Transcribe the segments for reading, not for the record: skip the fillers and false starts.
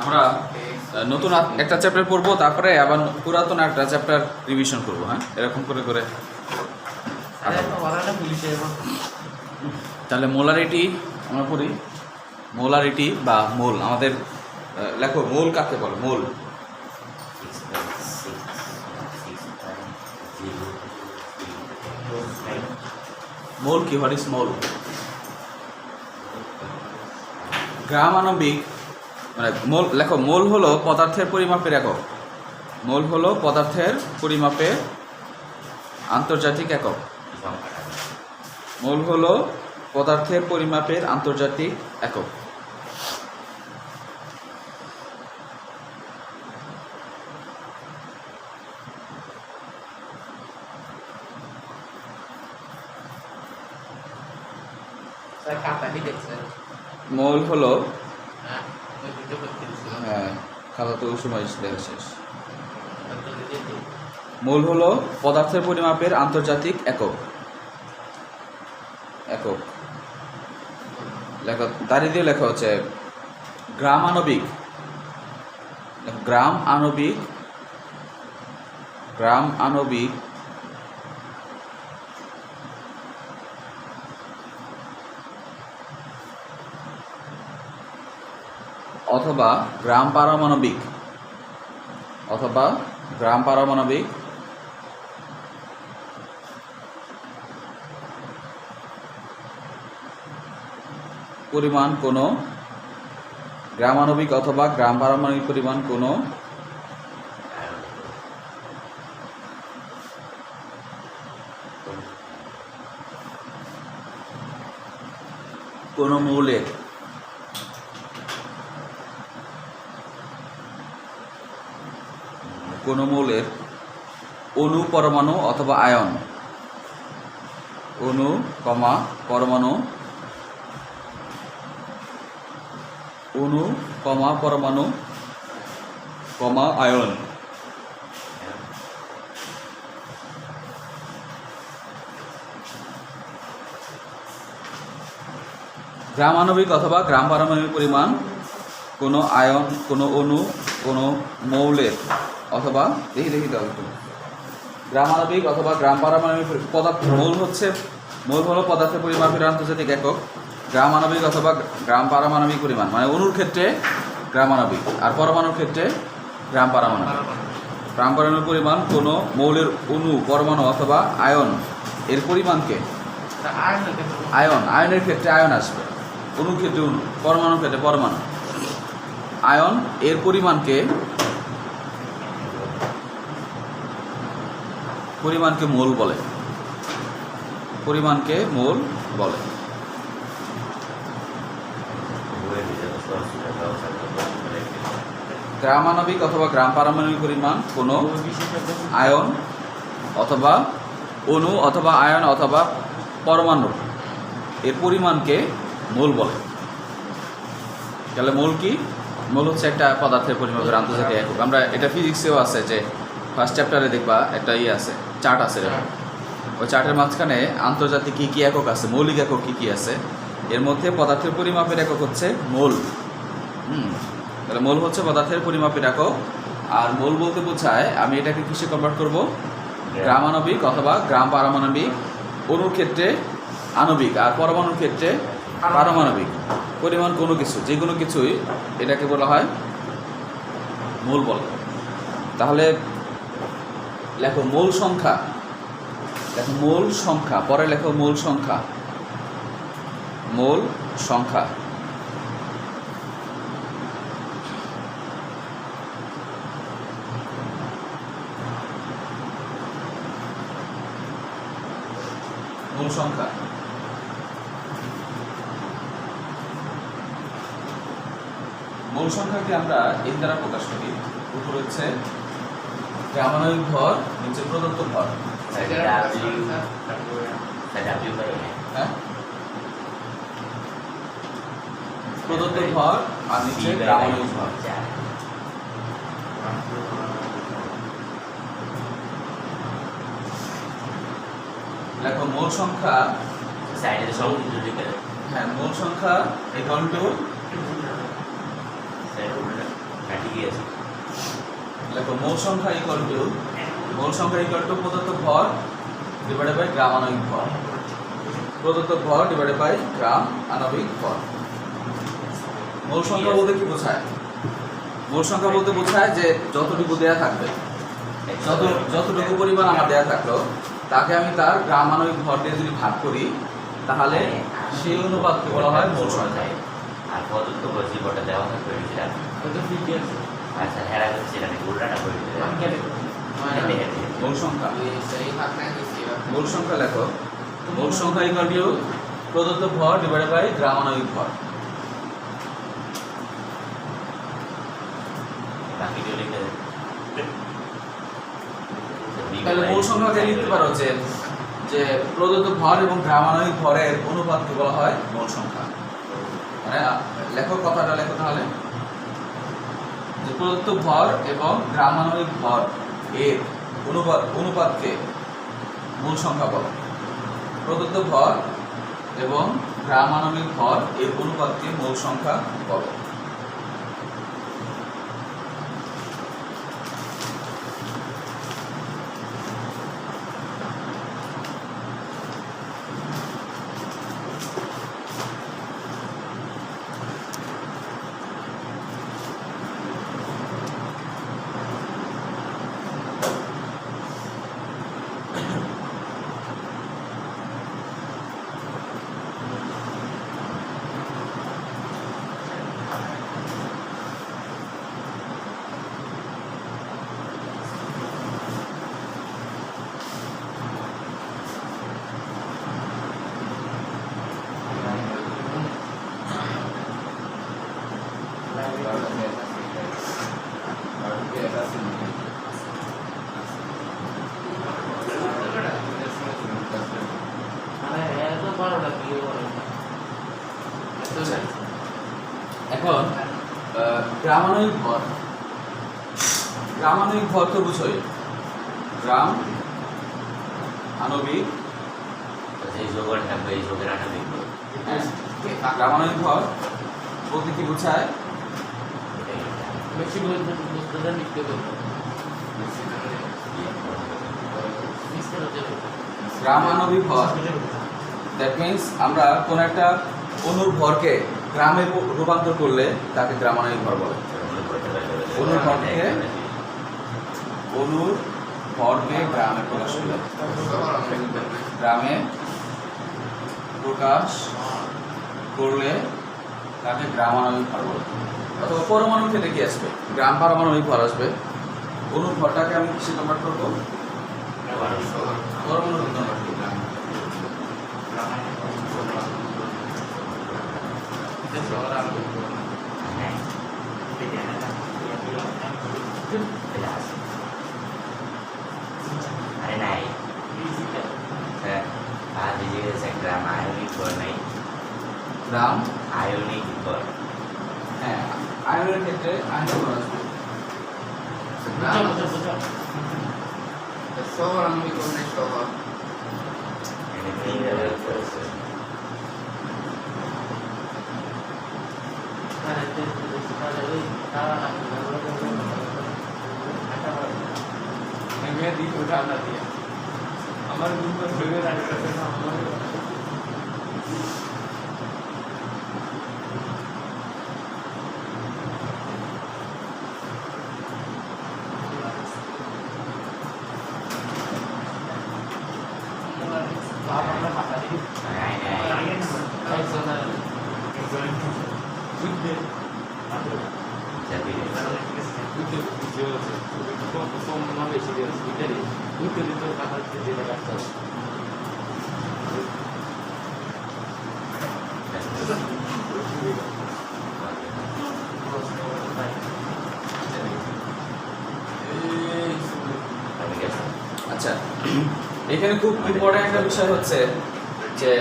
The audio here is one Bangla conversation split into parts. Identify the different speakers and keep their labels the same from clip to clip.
Speaker 1: আমরা নতুন একটা চ্যাপ্টার পড়বো, তারপরে আবার পুরাতন একটা চ্যাপ্টার রিভিশন করবো। হ্যাঁ, এরকম করে করে। তাহলে মোলারিটি আমরা পড়ি। মোলারিটি বা মোল, আমাদের লেখো মোল কাকে বলে? মোল মোল কি? হোয়াট ইজ মোল? গ্রামাণবিক মানে মোল, লেখো মোল হলো পদার্থের পরিমাপের একক। মোল হলো পদার্থের পরিমাপের আন্তর্জাতিক একক। মোল হলো পদার্থের পরিমাপের আন্তর্জাতিক একক। মোল হলো, হ্যাঁ খাতা তো ওই সময় দেখা শেষ। মোল হলো পদার্থের পরিমাপের আন্তর্জাতিক একক। একক লেখা, দাঁড়িয়ে দিয়ে লেখা হচ্ছে গ্রাম আণবিক। গ্রাম আণবিক, গ্রাম আণবিক অথবা গ্রাম পারমাণবিক, অথবা গ্রাম পারমাণবিক পরিমাণ কোনো, গ্রামাণবিক অথবা গ্রাম পারমাণবিক পরিমাণ কোনো কোনো মৌলের অণু, পরমাণু অথবা আয়ন, অণু কমা পরমাণু, অণু কমা পরমাণু কমা আয়ন গ্রামাণবিক অথবা গ্রাম পারমাণবিক পরিমাণ কোনো আয়ন, কোনো অণু, কোনো মৌলের অথবা দেখি দাও একটু, গ্রামাণবিক অথবা গ্রাম পারমাণবিক পদার্থ। মোল হলো পদার্থের পরিমাপের আন্তর্জাতিক একক। গ্রামাণবিক অথবা গ্রাম পারমাণবিক পরিমাণ মানে অণুর ক্ষেত্রে গ্রামাণবিক, আর পরমাণুর ক্ষেত্রে গ্রাম পারমাণবিক। গ্রাম পারমাণবিক পরিমাণ কোনো মৌলের অণু, পরমাণু অথবা আয়ন এর পরিমাণকে, আয়নের ক্ষেত্রে আয়ন আসবে, অণুর ক্ষেত্রে অণু, পরমাণুর ক্ষেত্রে পরমাণু। আয়ন এর পরিমাণকে মোল বলে, পরিমাণকে মোল বলে। গ্রামাণবিক অথবা গ্রাম পারমাণবিক পরিমাণ কোনো আয়ন অথবা অণু অথবা আয়ন অথবা পরমাণু এর পরিমাণকে মোল বলে। তাহলে মোল কি? মোল হচ্ছে একটা পদার্থের পরিমাপের আন্তর্জাতিক একক। আমরা এটা ফিজিক্সেও আছে, যে ফার্স্ট চ্যাপ্টারে দেখবা একটা আছে, চার্ট আছে, ওই চার্টের মাঝখানে আন্তর্জাতিক কী কী একক আছে, মৌলিক একক কী কী আছে, এর মধ্যে পদার্থের পরিমাপের একক হচ্ছে মোল। তাহলে মোল হচ্ছে পদার্থের পরিমাপের একক। আর মোল বলতে বোঝায়, আমি এটাকে কিসে কনভার্ট করব? গ্রামাণবিক অথবা গ্রাম পারমাণবিক। অণুর ক্ষেত্রে আণবিক আর পরমাণুর ক্ষেত্রে পারমাণবিক পরিমাণ কোনো কিছু, যে কোনো কিছুই এটাকে বলা হয় মোল বলে। তাহলে লেখো মোল সংখ্যা, লেখো মোল সংখ্যা, পরে লেখো মোল সংখ্যা, মোল সংখ্যা। মোল সংখ্যা মূল সংখ্যাকে আমরা এই দ্বারা প্রকাশ করি। উপর হচ্ছে গ্রামাণবিক ভর, নিচে প্রদত্ত ভর। হ্যাঁ, প্রদত্ত ভর আর নিচে গ্রামাণবিক ভর। দেখো মূল সংখ্যা, হ্যাঁ মূল সংখ্যা ইকুয়াল টু, দেখো মূল সংখ্যা ইকুয়াল টু, মূল সংখ্যা ইকুয়াল টু প্রদত্ত ভর ডিভাইডেড বাই গ্রাম আণবিক ভর, প্রদত্ত ভর ডিভাইডেড বাই গ্রাম আণবিক ভর। মূল সংখ্যা বলতে কি বোঝায়? মূল সংখ্যা বলতে বোঝায় যে যতটুকু দেয়া থাকবে, যতটুকু পরিমাণ আমার দেয়া থাকলো তাকে আমি তার গ্রাম আণবিক ভর দিয়ে যদি ভাগ করি তাহলে সেই অনুপাতকে বলা হয় মূল সংখ্যা।
Speaker 2: আর প্রদত্ত ভর জীবনটা দেওয়া থাকবে আচ্ছা হেরা হচ্ছে এটা উল্টাটা করে দিলে
Speaker 1: মূল সংখ্যা, মূল সংখ্যা লেখো, মূল সংখ্যা ইকুয়াল টু প্রদত্ত ভর ডিভাইডেড বাই গ্রাম আণবিক ভর।
Speaker 2: বাকিটা লিখে
Speaker 1: তাহলে মূল সংখ্যাকে লিখতে পারো যে প্রদত্ত ভর এবং গ্রাম আণবিক ভরের অনুপাতকে বলা হয় মূল সংখ্যা। মানে লেখো, কথাটা লেখো তাহলে, যে প্রদত্ত ভর এবং গ্রাম আণবিক ভর এর অনুপাতকে মূল সংখ্যা বলে। প্রদত্ত ভর এবং গ্রাম আণবিক ভর এর অনুপাতকে মূল সংখ্যা বলে। এখন গ্রাম আণবিক ভর, গ্রাম আণবিক ভর তো বুঝোই, গ্রাম আণবিক,
Speaker 2: এই যোগের থাকবে এই যোগের আণবিক ভর।
Speaker 1: গ্রাম আণবিক ভর বলতে কি বোঝায়? গ্রাম আণবিক ভর দ্যাট মিনস আমরা কোন একটা অণুর ভরকে গ্রামে রূপান্তর করলে তাকে গ্রাম আণবিক ভর বলে। অণুর ভরকে গ্রামে প্রকাশ করলে, গ্রামে প্রকাশ করলে তাকে গ্রাম আণবিক ভর বলে। অথবা পরমাণু ক্ষেত্রে কি আসবে? গ্রাম পারমাণবিক ভর আসবে। অণুর ভরটাকে আমি কিসে কনভার্ট করবো? পরমাণু কনভার্ট করবো।
Speaker 2: अरे नहीं आज दीजिए से ग्राम आयोनिक भर नहीं,
Speaker 1: গ্রাম
Speaker 2: आयोनिक भर।
Speaker 1: হ্যাঁ, আয়নের ক্ষেত্রে আয়নিক ভর আসবে।
Speaker 3: শহর আমি কোন শহর
Speaker 2: यानी तीन लेवल पर से
Speaker 3: मैं दी उठाना दिया हमारे रूम में भूले रखते थे ना हमारे
Speaker 1: আচ্ছা, এখানে খুব ইম্পর্টেন্ট একটা বিষয় হচ্ছে যে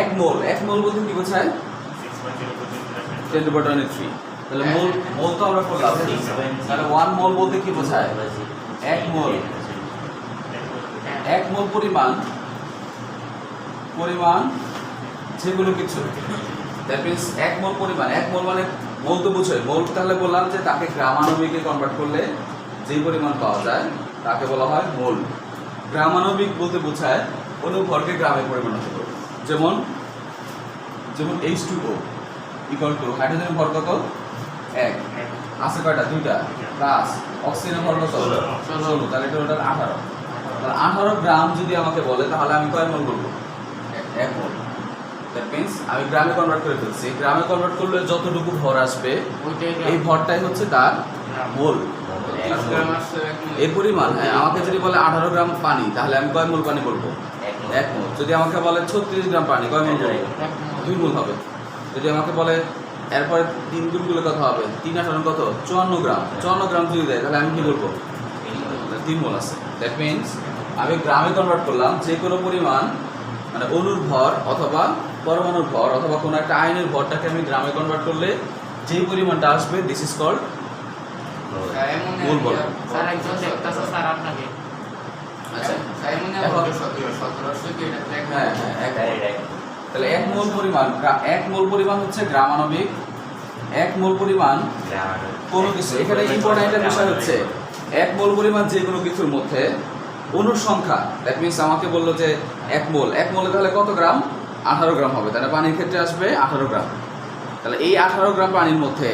Speaker 1: এক মোল বলতে কি বোঝায়? 10^23। তাহলে মোল তো আমরা করলাম, তাহলে 1 মোল বলতে কি বোঝায়? এক মোল পরিমাণ যে কোনো কিছু, দ্যাট মিনস এক মোল পরিমাণ। এক মোল মানে মোল তো বুঝোই, মোল তাহলে বললাম যে তাকে গ্রামাণবিকে কনভার্ট করলে যেই পরিমাণ পাওয়া যায় তাকে বলা হয় মোল। গ্রামাণবিক বলতে বোঝায় অনুভরকে গ্রামে পরিমাণিত করে। যেমন H2O ইকুয়াল টু হাইড্রোজেনের ভর কত? 1, আছে কয়টা? 2টা, প্লাস অক্সিজেনের ভর কত? 16, তাহলে টোটাল 18। তাহলে 18 গ্রাম যদি আমাকে বলে তাহলে আমি কয় মোল বলবো? 1 মোল। দ্যাট মিনস আমি গ্রামে কনভার্ট করে ফেলছি। গ্রামে কনভার্ট করলে যতটুকু ভর আসবে এই ভরটাই হচ্ছে তার মোল। এর পরিমাণ, হ্যাঁ, আমাকে যদি বলে 18 গ্রাম পানি তাহলে আমি কয় মোল পানি বলবো? 1 মোল। যদি আমাকে বলে 36 গ্রাম পানি, কয় মোল বলবো? 2 মোল হবে। যদি আমাকে বলে এরপরে 3 গুণগুলো কত হবে? 3 18 কত? 54 গ্রাম। 54 গ্রাম যদি দেয় তাহলে আমি কি বলবো? 3 মোল আছে। দ্যাট মিনস আমি গ্রামে কনভার্ট করলাম যে কোনো পরিমাণ, মানে অণুর ভর অথবা পরমাণুর ভর অথবা কোনো একটা আয়নের ভরটাকে আমি গ্রামে কনভার্ট করলে যেই পরিমাণটা আসবে দিস ইজ কল্ড মোল বল।
Speaker 4: স্যার একজন দেখতাছে স্যার আপনাকে।
Speaker 1: আচ্ছা,
Speaker 4: স্যার মনে হয় 1700 কি এটা দেখ।
Speaker 1: হ্যাঁ, তাহলে 1 মোল পরিমাণ হচ্ছে গ্রামাণবিক। 1 মোল পরিমাণ কোনো কিছু, এখানে ইম্পর্টেন্ট একটা বিষয় হচ্ছে 1 মোল পরিমাণ যে কোনো কিছুর মধ্যে অণুর সংখ্যা। দ্যাট মিনস আমাকে বললো যে 1 মোলে তাহলে কত গ্রাম? 18 গ্রাম হবে। তাহলে পানির ক্ষেত্রে আসবে 18 গ্রাম। তাহলে এই 18 গ্রাম পানির মধ্যে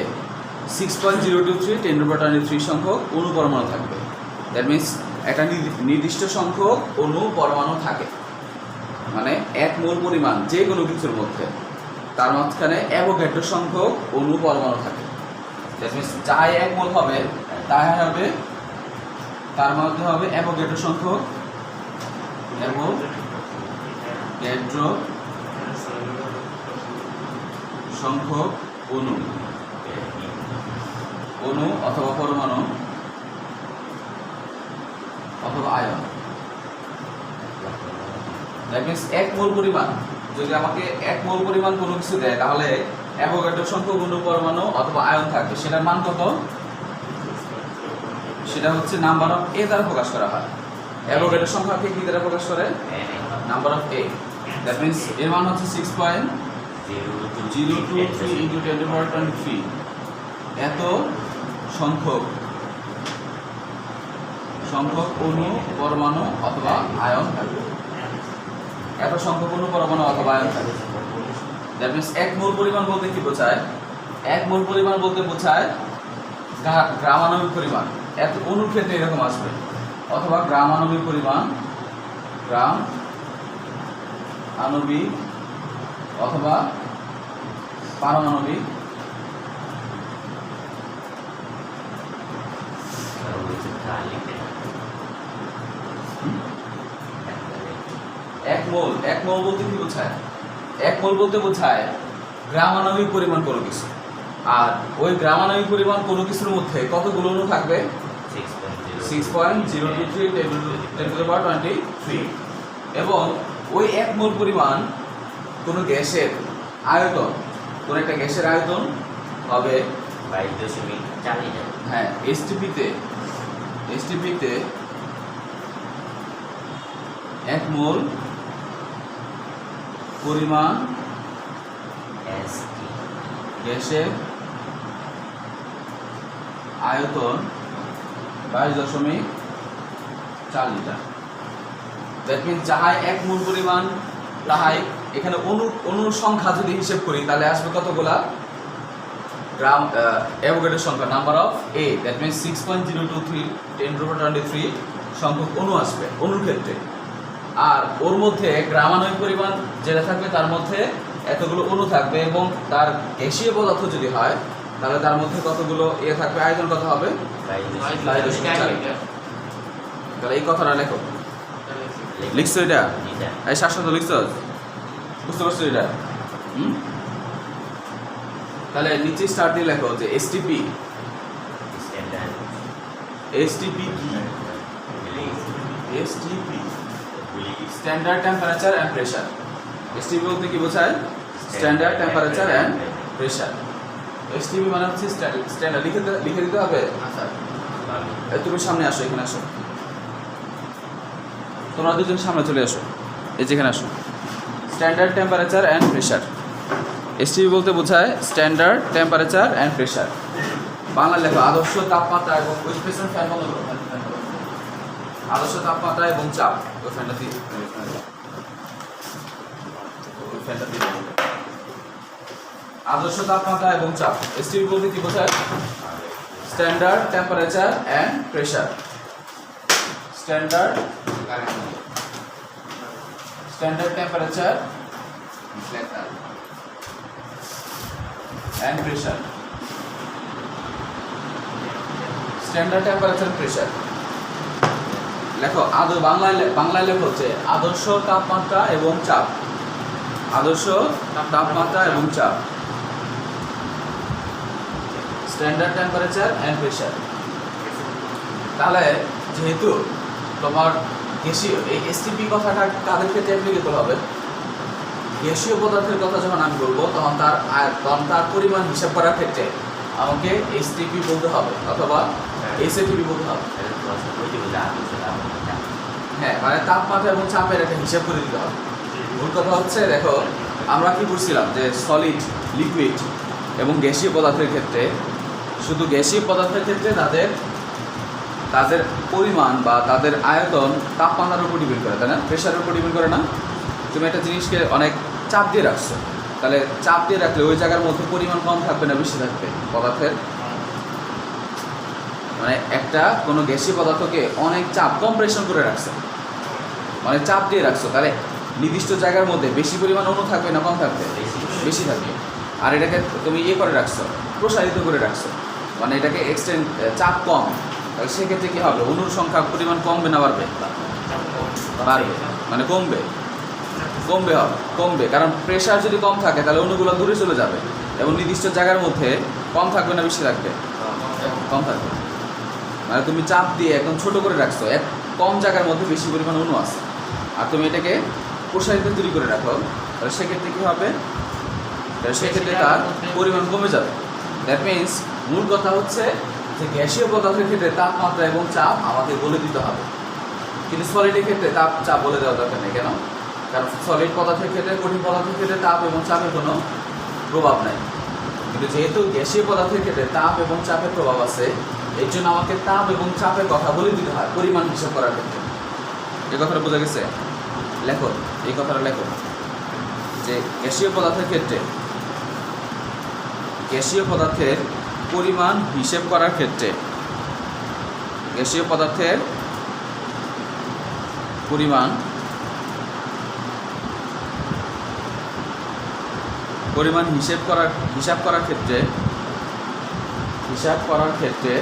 Speaker 1: 6.023 10^23 সংখ্যক অণু পরমাণু থাকবে। দ্যাট মিনস একটা নির্দিষ্ট সংখ্যক অণু পরমাণু থাকে, মানে 1 মোল পরিমাণ যে কোনো কিছুর মধ্যে তার মাঝখানে অ্যাভোগাড্রো সংখ্যক অণু পরমাণু থাকে। দ্যাট মিনস যাই 1 মোল হবে তাই হবে তার মধ্যে হবে অ্যাভোগাড্রো সংখ্যক অণু অথবা পরমাণু অথবা আয়ন। দ্যাট মিনস 1 মোল পরিমাণ, যদি আমাকে 1 মোল পরিমাণ কোনো কিছু দেয় তাহলে অ্যাভোগাড্রো সংখ্যক অণু পরমাণু অথবা আয়ন থাকবে। সেটার মান কত? সেটা হচ্ছে নাম্বার অফ এ দ্বারা প্রকাশ করা হয়। অ্যাভোগাড্রো সংখ্যাকে কি দ্বারা প্রকাশ করে? Number of A. That means এর মান হচ্ছে 6.023 ইন্টু 10^23। এত সংখ্যক অণু পরমাণু অথবা আয়ন থাকবে। এত সংখ্যক অণু পরমাণু অথবা আয়ন থাকবে। দ্যাট মিনস 1 মোল পরিমাণ বলতে কি বোঝায়? 1 মোল পরিমাণ বলতে বোঝায় গ্রামাণবিক পরিমাণ। এত অণুর ক্ষেত্রে এরকম আসবে, অথবা গ্রামাণবিক পরিমাণ, গ্রাম আণবিক অথবা পারমাণবিক এক মোল বলতে কি বোঝায়? 1 মোল বলতে বোঝায় গ্রামাণবিক পরিমাণ কোনো কিছু। আর ওই গ্রামাণবিক পরিমাণ কোনো কিছুর মধ্যে কতগুলো অণু থাকবে? 6.023 10^23। এবং ওই 1 মোল পরিমাণ কোনো গ্যাসের আয়তন, কোনো একটা গ্যাসের আয়তন হবে
Speaker 2: 22.4 লিটার।
Speaker 1: হ্যাঁ, এসটিপিতে 1 মোল পরিমাণ গ্যাসের আয়তন 22.4 লিটার। দ্যাট মিনস যাহাই 1 মোল পরিমাণ তাহাই এখানে অণুর সংখ্যা যদি হিসেব করি তাহলে আসবে কতগুলা? গ্রাম অ্যাভোগাড্রো সংখ্যা, number of A. That means 6.023 10^23 সংখ্যক অণু আসবে অণুর ক্ষেত্রে। আর ওর মধ্যে গ্রামাণবিক পরিমাণ যেটা থাকবে তার মধ্যে এতগুলো অণু থাকবে, এবং তার গ্যাসীয় পদার্থ যদি হয় তাহলে তার মধ্যে কতগুলো থাকবে? আয়তন কত হবে? 22.4 লিটার। তাহলে এই কথাটা লেখো। লিখছো এটা? এই শাশ্বত লিখছো? বুঝতে পারছো এটা? তাহলে নিচে স্টার দিয়ে লেখো যে এসটিপি কি? STP standard temperature and pressure. STP বলতে কি বোঝায়? Standard temperature and pressure. STP মানে হচ্ছে স্ট্যান্ডার্ড। লিখে দিতে হবে। তুমি সামনে আসো, এখানে আসো, তোমরা দুজন সামনে চলে আসো, এই যেখানে আসো। Standard temperature and pressure. STP বলতে বোঝায় standard temperature and pressure. Bangla লেখো আদর্শ তাপমাত্রা এবং আদর্শ তাপমাত্রা এবং চাপ। ওই ফ্যানটা দিয়ে আদর্শ তাপমাত্রা এবং চাপ। এসটিপি বলতে কি বোঝায়? Standard temperature and pressure. Standard temperature and pressure. Standard temperature pressure লেখো। বাংলায় লেখো হচ্ছে আদর্শ তাপমাত্রা এবং চাপ। আদর্শ তাপমাত্রা এবং চাপ। Standard temperature and pressure. তাহলে যেহেতু তোমার গ্যাসীয়, এই এসটিপি কথাটা কাদের ক্ষেত্রে অ্যাপ্লিকেবল হবে? গ্যাসীয় পদার্থের কথা যখন আমি বলবো তখন তার পরিমাণ হিসাব করার ক্ষেত্রে আমাকে এসটিপি বলতে হবে অথবা এসএটিপি বলতে হবে। হ্যাঁ, মানে তাপমাত্রা এবং চাপের একটা হিসাব করে দিতে হবে। মূল কথা হচ্ছে, দেখো আমরা কি করছিলাম যে সলিড, লিকুইড এবং গ্যাসীয় পদার্থের ক্ষেত্রে, শুধু গ্যাসীয় পদার্থের ক্ষেত্রে তাদের পরিমাণ বা তাদের আয়তন তাপমাত্রার উপর ডিপেন্ড করে, তাই না? প্রেশারের উপর ডিপেন্ড করে না? তুমি একটা জিনিসকে অনেক চাপ দিয়ে রাখছো, তাহলে চাপ দিয়ে রাখলে ওই জায়গার মধ্যে পরিমাণ কম থাকবে না বেশি থাকবে পদার্থের? মানে কোনো গ্যাসীয় পদার্থকে অনেক চাপ, কম্প্রেশন করে রাখছে, অনেক চাপ দিয়ে রাখছো, তাহলে নির্দিষ্ট জায়গার মধ্যে বেশি পরিমাণ অণু থাকবে না কম থাকবে? বেশি থাকবে। আর এটাকে তুমি করে রাখছো, প্রসারিত করে রাখছো, মানে এটাকে এক্সটেন্ড, চাপ কম, তাহলে সেক্ষেত্রে কী হবে? অণুর সংখ্যা পরিমাণ কমবে না বাড়বে? বাড়বে, মানে কমবে। কারণ প্রেশার যদি কম থাকে তাহলে অণুগুলো দূরে চলে যাবে এবং নির্দিষ্ট জায়গার মধ্যে কম থাকবে না বেশি থাকবে? কম থাকবে। মানে তুমি চাপ দিয়ে একদম ছোট করে রাখছো, কম জায়গার মধ্যে বেশি পরিমাণ অণু আছে, আর তুমি এটাকে প্রসারিত তৈরি করে রাখো, তাহলে সেক্ষেত্রে কী হবে? সেক্ষেত্রে তার পরিমাণ কমে যাবে। দ্যাট মিনস মূল কথা হচ্ছে যে গ্যাসীয় পদার্থের ক্ষেত্রে তাপমাত্রা এবং চাপ আমাদের বলে দিতে হবে, কিন্তু সলিডের ক্ষেত্রে চাপ বলে দেওয়া দরকার নেই। কেন? কারণ সলিড পদার্থের ক্ষেত্রে, কঠিন পদার্থের ক্ষেত্রে তাপ এবং চাপের কোনো প্রভাব নাই, কিন্তু যেহেতু গ্যাসীয় পদার্থের ক্ষেত্রে তাপ এবং চাপের প্রভাব আছে, এর জন্য আমাকে তাপ এবং চাপের কথা বলে দিতে হয় পরিমাণ হিসাব করার ক্ষেত্রে। এই কথাটা বোঝা গেছে? লেখো, এই কথাটা লেখো যে গ্যাসীয় পদার্থের পরিমাণ হিসেব করার ক্ষেত্রে, গ্যাসীয় পদার্থের পরিমাণ হিসাব করার ক্ষেত্রে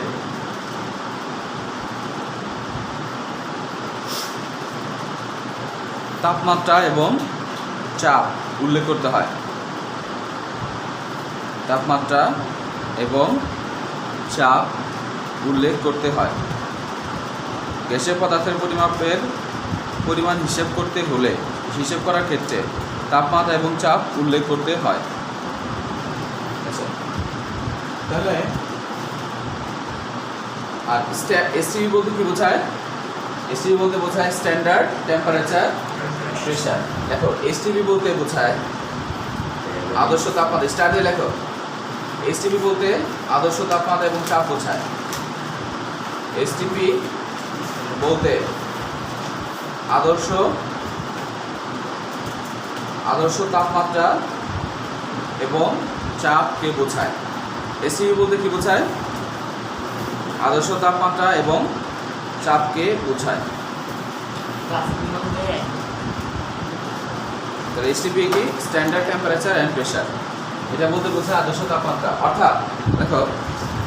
Speaker 1: তাপমাত্রা এবং চাপ উল্লেখ করতে হয়। তাপমাত্রা এবং চাপ উল্লেখ করতে হয়। গ্যাসীয় পদার্থের পরিমাণ হিসাব করার ক্ষেত্রে তাপমাত্রা এবং চাপ উল্লেখ করতে হয়। তাহলে আর এসটিপি বলতে কি বোঝায়? এসটিপি বলতে বোঝায় স্ট্যান্ডার্ড টেম্পারেচার প্রেশার। দেখো, এসটিপি বলতে বোঝায় আদর্শ তাপমাত্রা। স্টার্টে লেখো, এসটিপি বলতে আদর্শ তাপমাত্রা এবং চাপ বোঝায়। এসটিপি বলতে আদর্শ তাপমাত্রা এবং চাপকে বোঝায়। এসটিপি বলতে কি বোঝায়? আদর্শ তাপমাত্রা এবং চাপকে বোঝায়। তাহলে এসটিপি কি? Standard temperature and pressure. এটা বলতে বোঝায় আদর্শ তাপমাত্রা।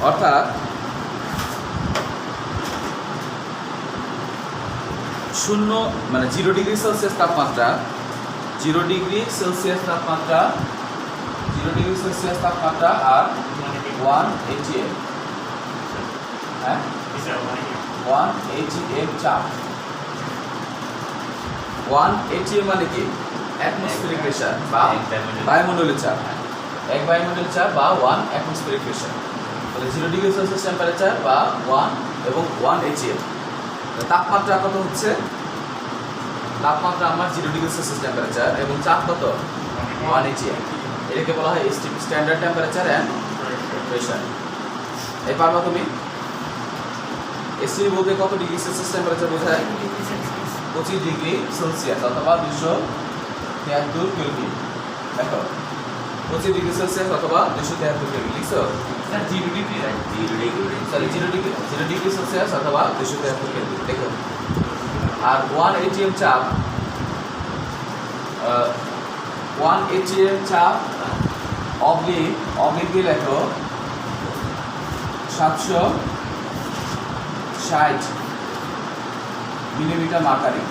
Speaker 1: অর্থাৎ 0 ডিগ্রি সেলসিয়াস তাপমাত্রা, 0 ডিগ্রি সেলসিয়াস তাপমাত্রা আর 1 atm, হ্যাঁ 1 atm চাপ, ওয়ান এটিএম মানে কি অ্যাটমসফিয়ারিক প্রেশার বা বায়ুমণ্ডলীয় চাপ, এক বায়ুমণ্ডলীয় চাপ বা ওয়ান অ্যাটমসফিয়ারিক প্রেশার। তাহলে 0 ডিগ্রি সেলসিয়াস টেম্পারেচার বা 1 এবং 1 এটিএম। তাপমাত্রা কত হচ্ছে? তাপমাত্রা আমার 0 ডিগ্রি সেলসিয়াস টেম্পারেচার এবং চাপ কত 1 এটিএম। এটাকে বলা হয় স্ট্যান্ডার্ড টেম্পারেচার অ্যান্ড প্রেশার। এই পারবা তুমি? এসি বলতে কত ডিগ্রি সেলসিয়াস টেম্পারেচার বোঝায়? 25 ডিগ্রি সেলসিয়াস অথবা 273 কেলভিন। দেখো 25 ডিগ্রি সেলসিয়াস অথবা 273 কেলভিন লিখছো?
Speaker 3: Sir 0 degree right?
Speaker 2: 0 degree
Speaker 1: sorry 0 degree Celsius অথবা 273 কেলভিন। দেখো আর 1 এটিএম চাপ 1 এটিএম চাপ অবলিক দিয়ে লেখো 760 মিলিমিটার মার্কারি।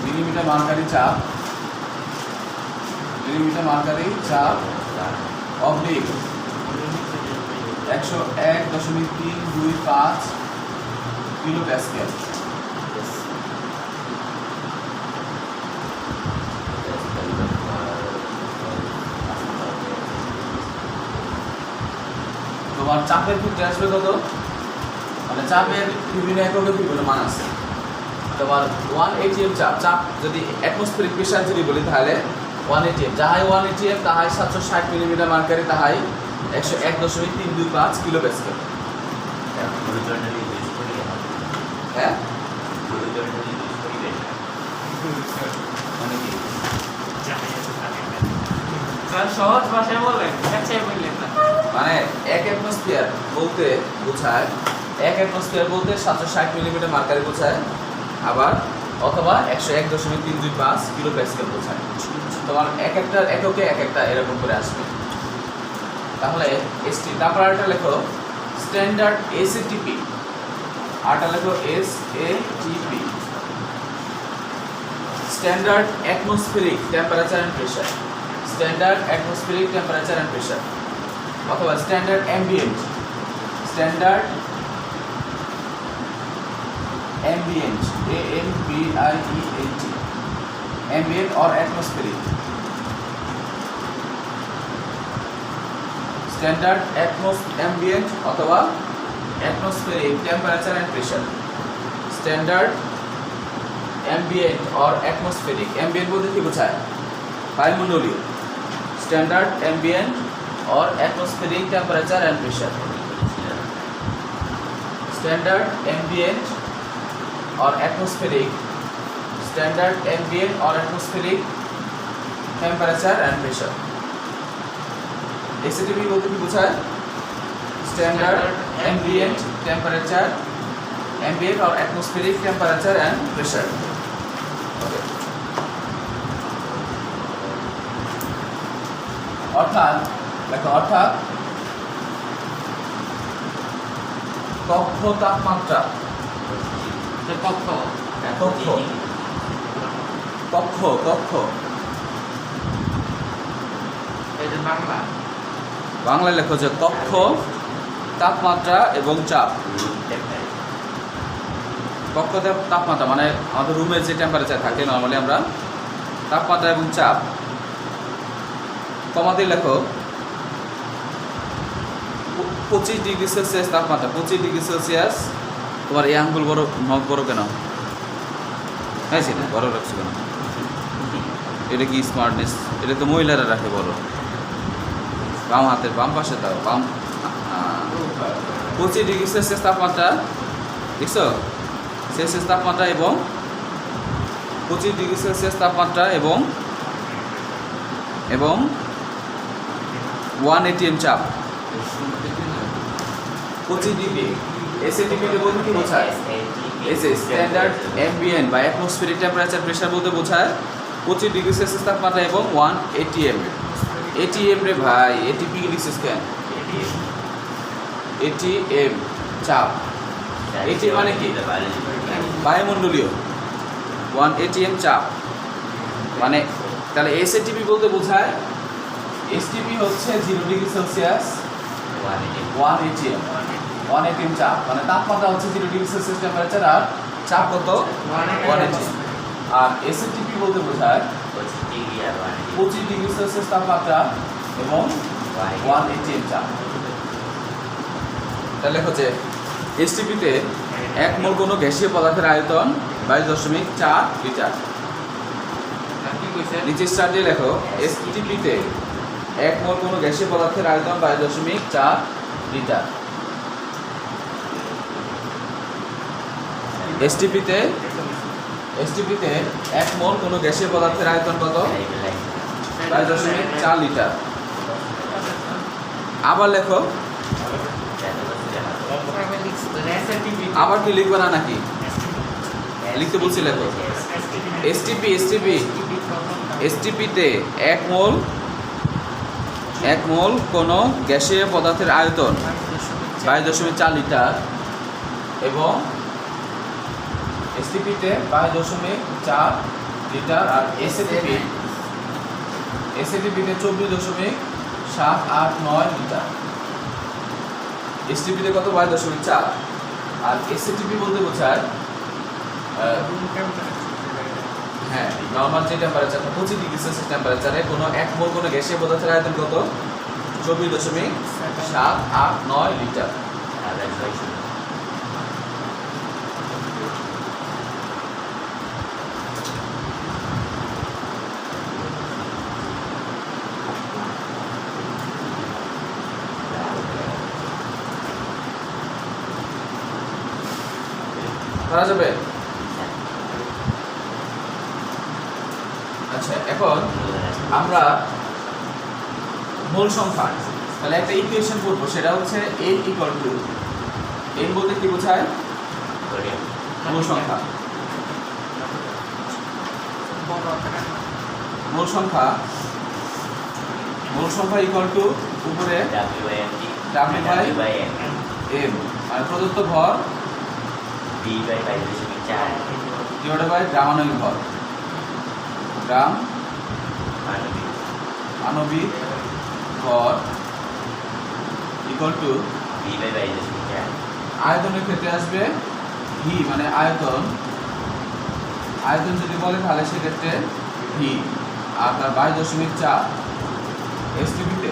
Speaker 1: মিলিমিটার মার্কারি চাপ অবলিক 101.325 কিলো প্যাসকেল। তোমার চাপের ক্ষেত্রে আসবে কত? মানে চাপের বিভিন্ন এককের বিভিন্ন মান আছে। তোমার 1 এটিএম চাপ যদি অ্যাটমসফিয়ারিক প্রেশার যদি বলি তাহলে 1 এটিএম যাহাই 1 এটিএম তাহাই 760 মিলিমিটার মার্কারি তাহাই 101.325 কিলো প্যাসকেল।
Speaker 2: হরিজন্টালি ইউজ করি
Speaker 1: হ্যাঁ
Speaker 2: হরিজন্টালি ইউজ করি
Speaker 1: মানে কি?
Speaker 3: স্যার সহজ ভাষায় বললেন, কাছেই বললেন না।
Speaker 1: মানে 1 অ্যাটমসফিয়ার বলতে বোঝায় 1 অ্যাটমসফিয়ার বলতে 760 মিলিমিটার মার্কারি বোঝায়, আবার অথবা 101.325 কিলো প্যাসকেল বোঝায়। তোমার এক একটা এককে এক একটা এরকম করে আসবে। তাহলে এসটি তারপর আরেকটা লেখো স্ট্যান্ডার্ড এসএটিপি, আরেকটা লেখো SATP standard atmospheric temperature and pressure, standard atmospheric temperature and pressure অথবা standard ambient, standard ambient AMBIENT ambient or atmospheric, standard ambient অথবা atmospheric temperature and pressure. Standard ambient or atmospheric, ambient বলতে কি বোঝায়? বায়ুমণ্ডলীয়। Standard ambient or atmospheric temperature and pressure. Standard ambient or atmospheric, standard ambient or atmospheric temperature and pressure. SATP বলতে কি বোঝায়? Standard ambient temperature, ambient or atmospheric temperature and pressure. Okay. অর্থাৎ কক্ষ তাপমাত্রা
Speaker 3: কক্ষ
Speaker 4: এটা বাংলা
Speaker 1: বাংলায় লেখো যে কক্ষ তাপমাত্রা এবং চাপ। কক্ষ তাপমাত্রা মানে আমাদের রুমের যে টেম্পারেচার থাকে নর্মালি আমরা তাপমাত্রা এবং চাপ কমাতে লেখো 25 ডিগ্রি সেলসিয়াস তাপমাত্রা। 25 ডিগ্রি সেলসিয়াস। তোমার এই আঙ্গুল বড় নখ বড় কেন? হ্যাঁ সেটা বড় রাখছো কেন? এটা কি স্মার্টনেস? এটা তো মহিলারা রাখে বড়। বাম হাতের বাম পাশে দাও, বাম 25 ডিগ্রি সেলসিয়াস তাপমাত্রা দেখছো? সেলসিয়াস তাপমাত্রা এবং 25 ডিগ্রি সেলসিয়াস তাপমাত্রা এবং 1 এটিএম চাপ। 25 ডিগ্রি এসএটিপি বলতে কি বোঝায়? স্ট্যান্ডার্ড অ্যাম্বিয়েন্ট বা অ্যাটমসফিয়ারিক টেম্পারেচার প্রেশার বলতে বোঝায় 25 ডিগ্রি সেলসিয়াস তাপমাত্রা এবং 1 এটিএম। এটিএম রে ভাই, এটিপি লিখছিস কেন? এটিএম চাপ। এটি মানে কি? বায়ুমণ্ডলীয়। 1 এটিএম চাপ মানে তাহলে এসএটিপি বলতে বোঝায় এসটিপি হচ্ছে 0 ডিগ্রি সেলসিয়াস 1 এটিএম। 1 এটিএম চাপ মানে তাপমাত্রা হচ্ছে 0 ডিগ্রি সেলসিয়াস টেম্পারেচার আর চাপ কত 1 এটিএম। আর এসএটিপি বলতে বোঝায় 25 ডিগ্রি সেলসিয়াস তাপমাত্রা এবং 1 atm চাপ। তাহলে হচ্ছে এসটিপিতে 1 মোল কোনো গ্যাসীয় পদার্থের আয়তন 22.4 লিটার।
Speaker 4: কি কইছে
Speaker 1: নিচে স্টার দিয়ে লেখো এসটিপিতে 1 মোল কোনো গ্যাসীয় পদার্থের আয়তন 22.4 লিটার। এসটিপিতে 1 মোল কোনো গ্যাসীয় পদার্থের আয়তন কত? 22.4 লিটার। আবার লেখো, আবার কি লিখবে না নাকি? লিখতে বলছি, লেখো। এসটিপিতে 1 মোল কোনো গ্যাসীয় পদার্থের আয়তন 22.4 লিটার এবং এসটিপিতে 22.4 লিটার। আর এসএটিপিতে 24.789 লিটার। এসটিপিতে কত? 22.4। আর এসএটিপি বলতে বোঝায় হ্যাঁ নর্মাল যে টেম্পারেচার 25 ডিগ্রি সেলসিয়াস টেম্পারেচারে কোনো 1 মোল কোনো গ্যাসীয় পদার্থের আয়তন কত? 24.789 লিটার। করা যাবে? আচ্ছা, এখন আমরা মোল সংখ্যা, তাহলে একটা ইকুয়েশন করবো, সেটা হচ্ছে n ইকুয়াল টু, n বলতে কি বোঝায়? মোল সংখ্যা। মোল সংখ্যা ইকুয়াল টু উপরে W বাই m, আর প্রদত্ত ভর ডিভাইডেড বাই গ্রামাণবিক ভর, গ্রাম আণবিক ভর ইকুয়াল টু আয়তনের ক্ষেত্রে আসবে ভি, মানে আয়তন যদি বলে তাহলে সেক্ষেত্রে ভি, আর তার 22.4 এসটিপিতে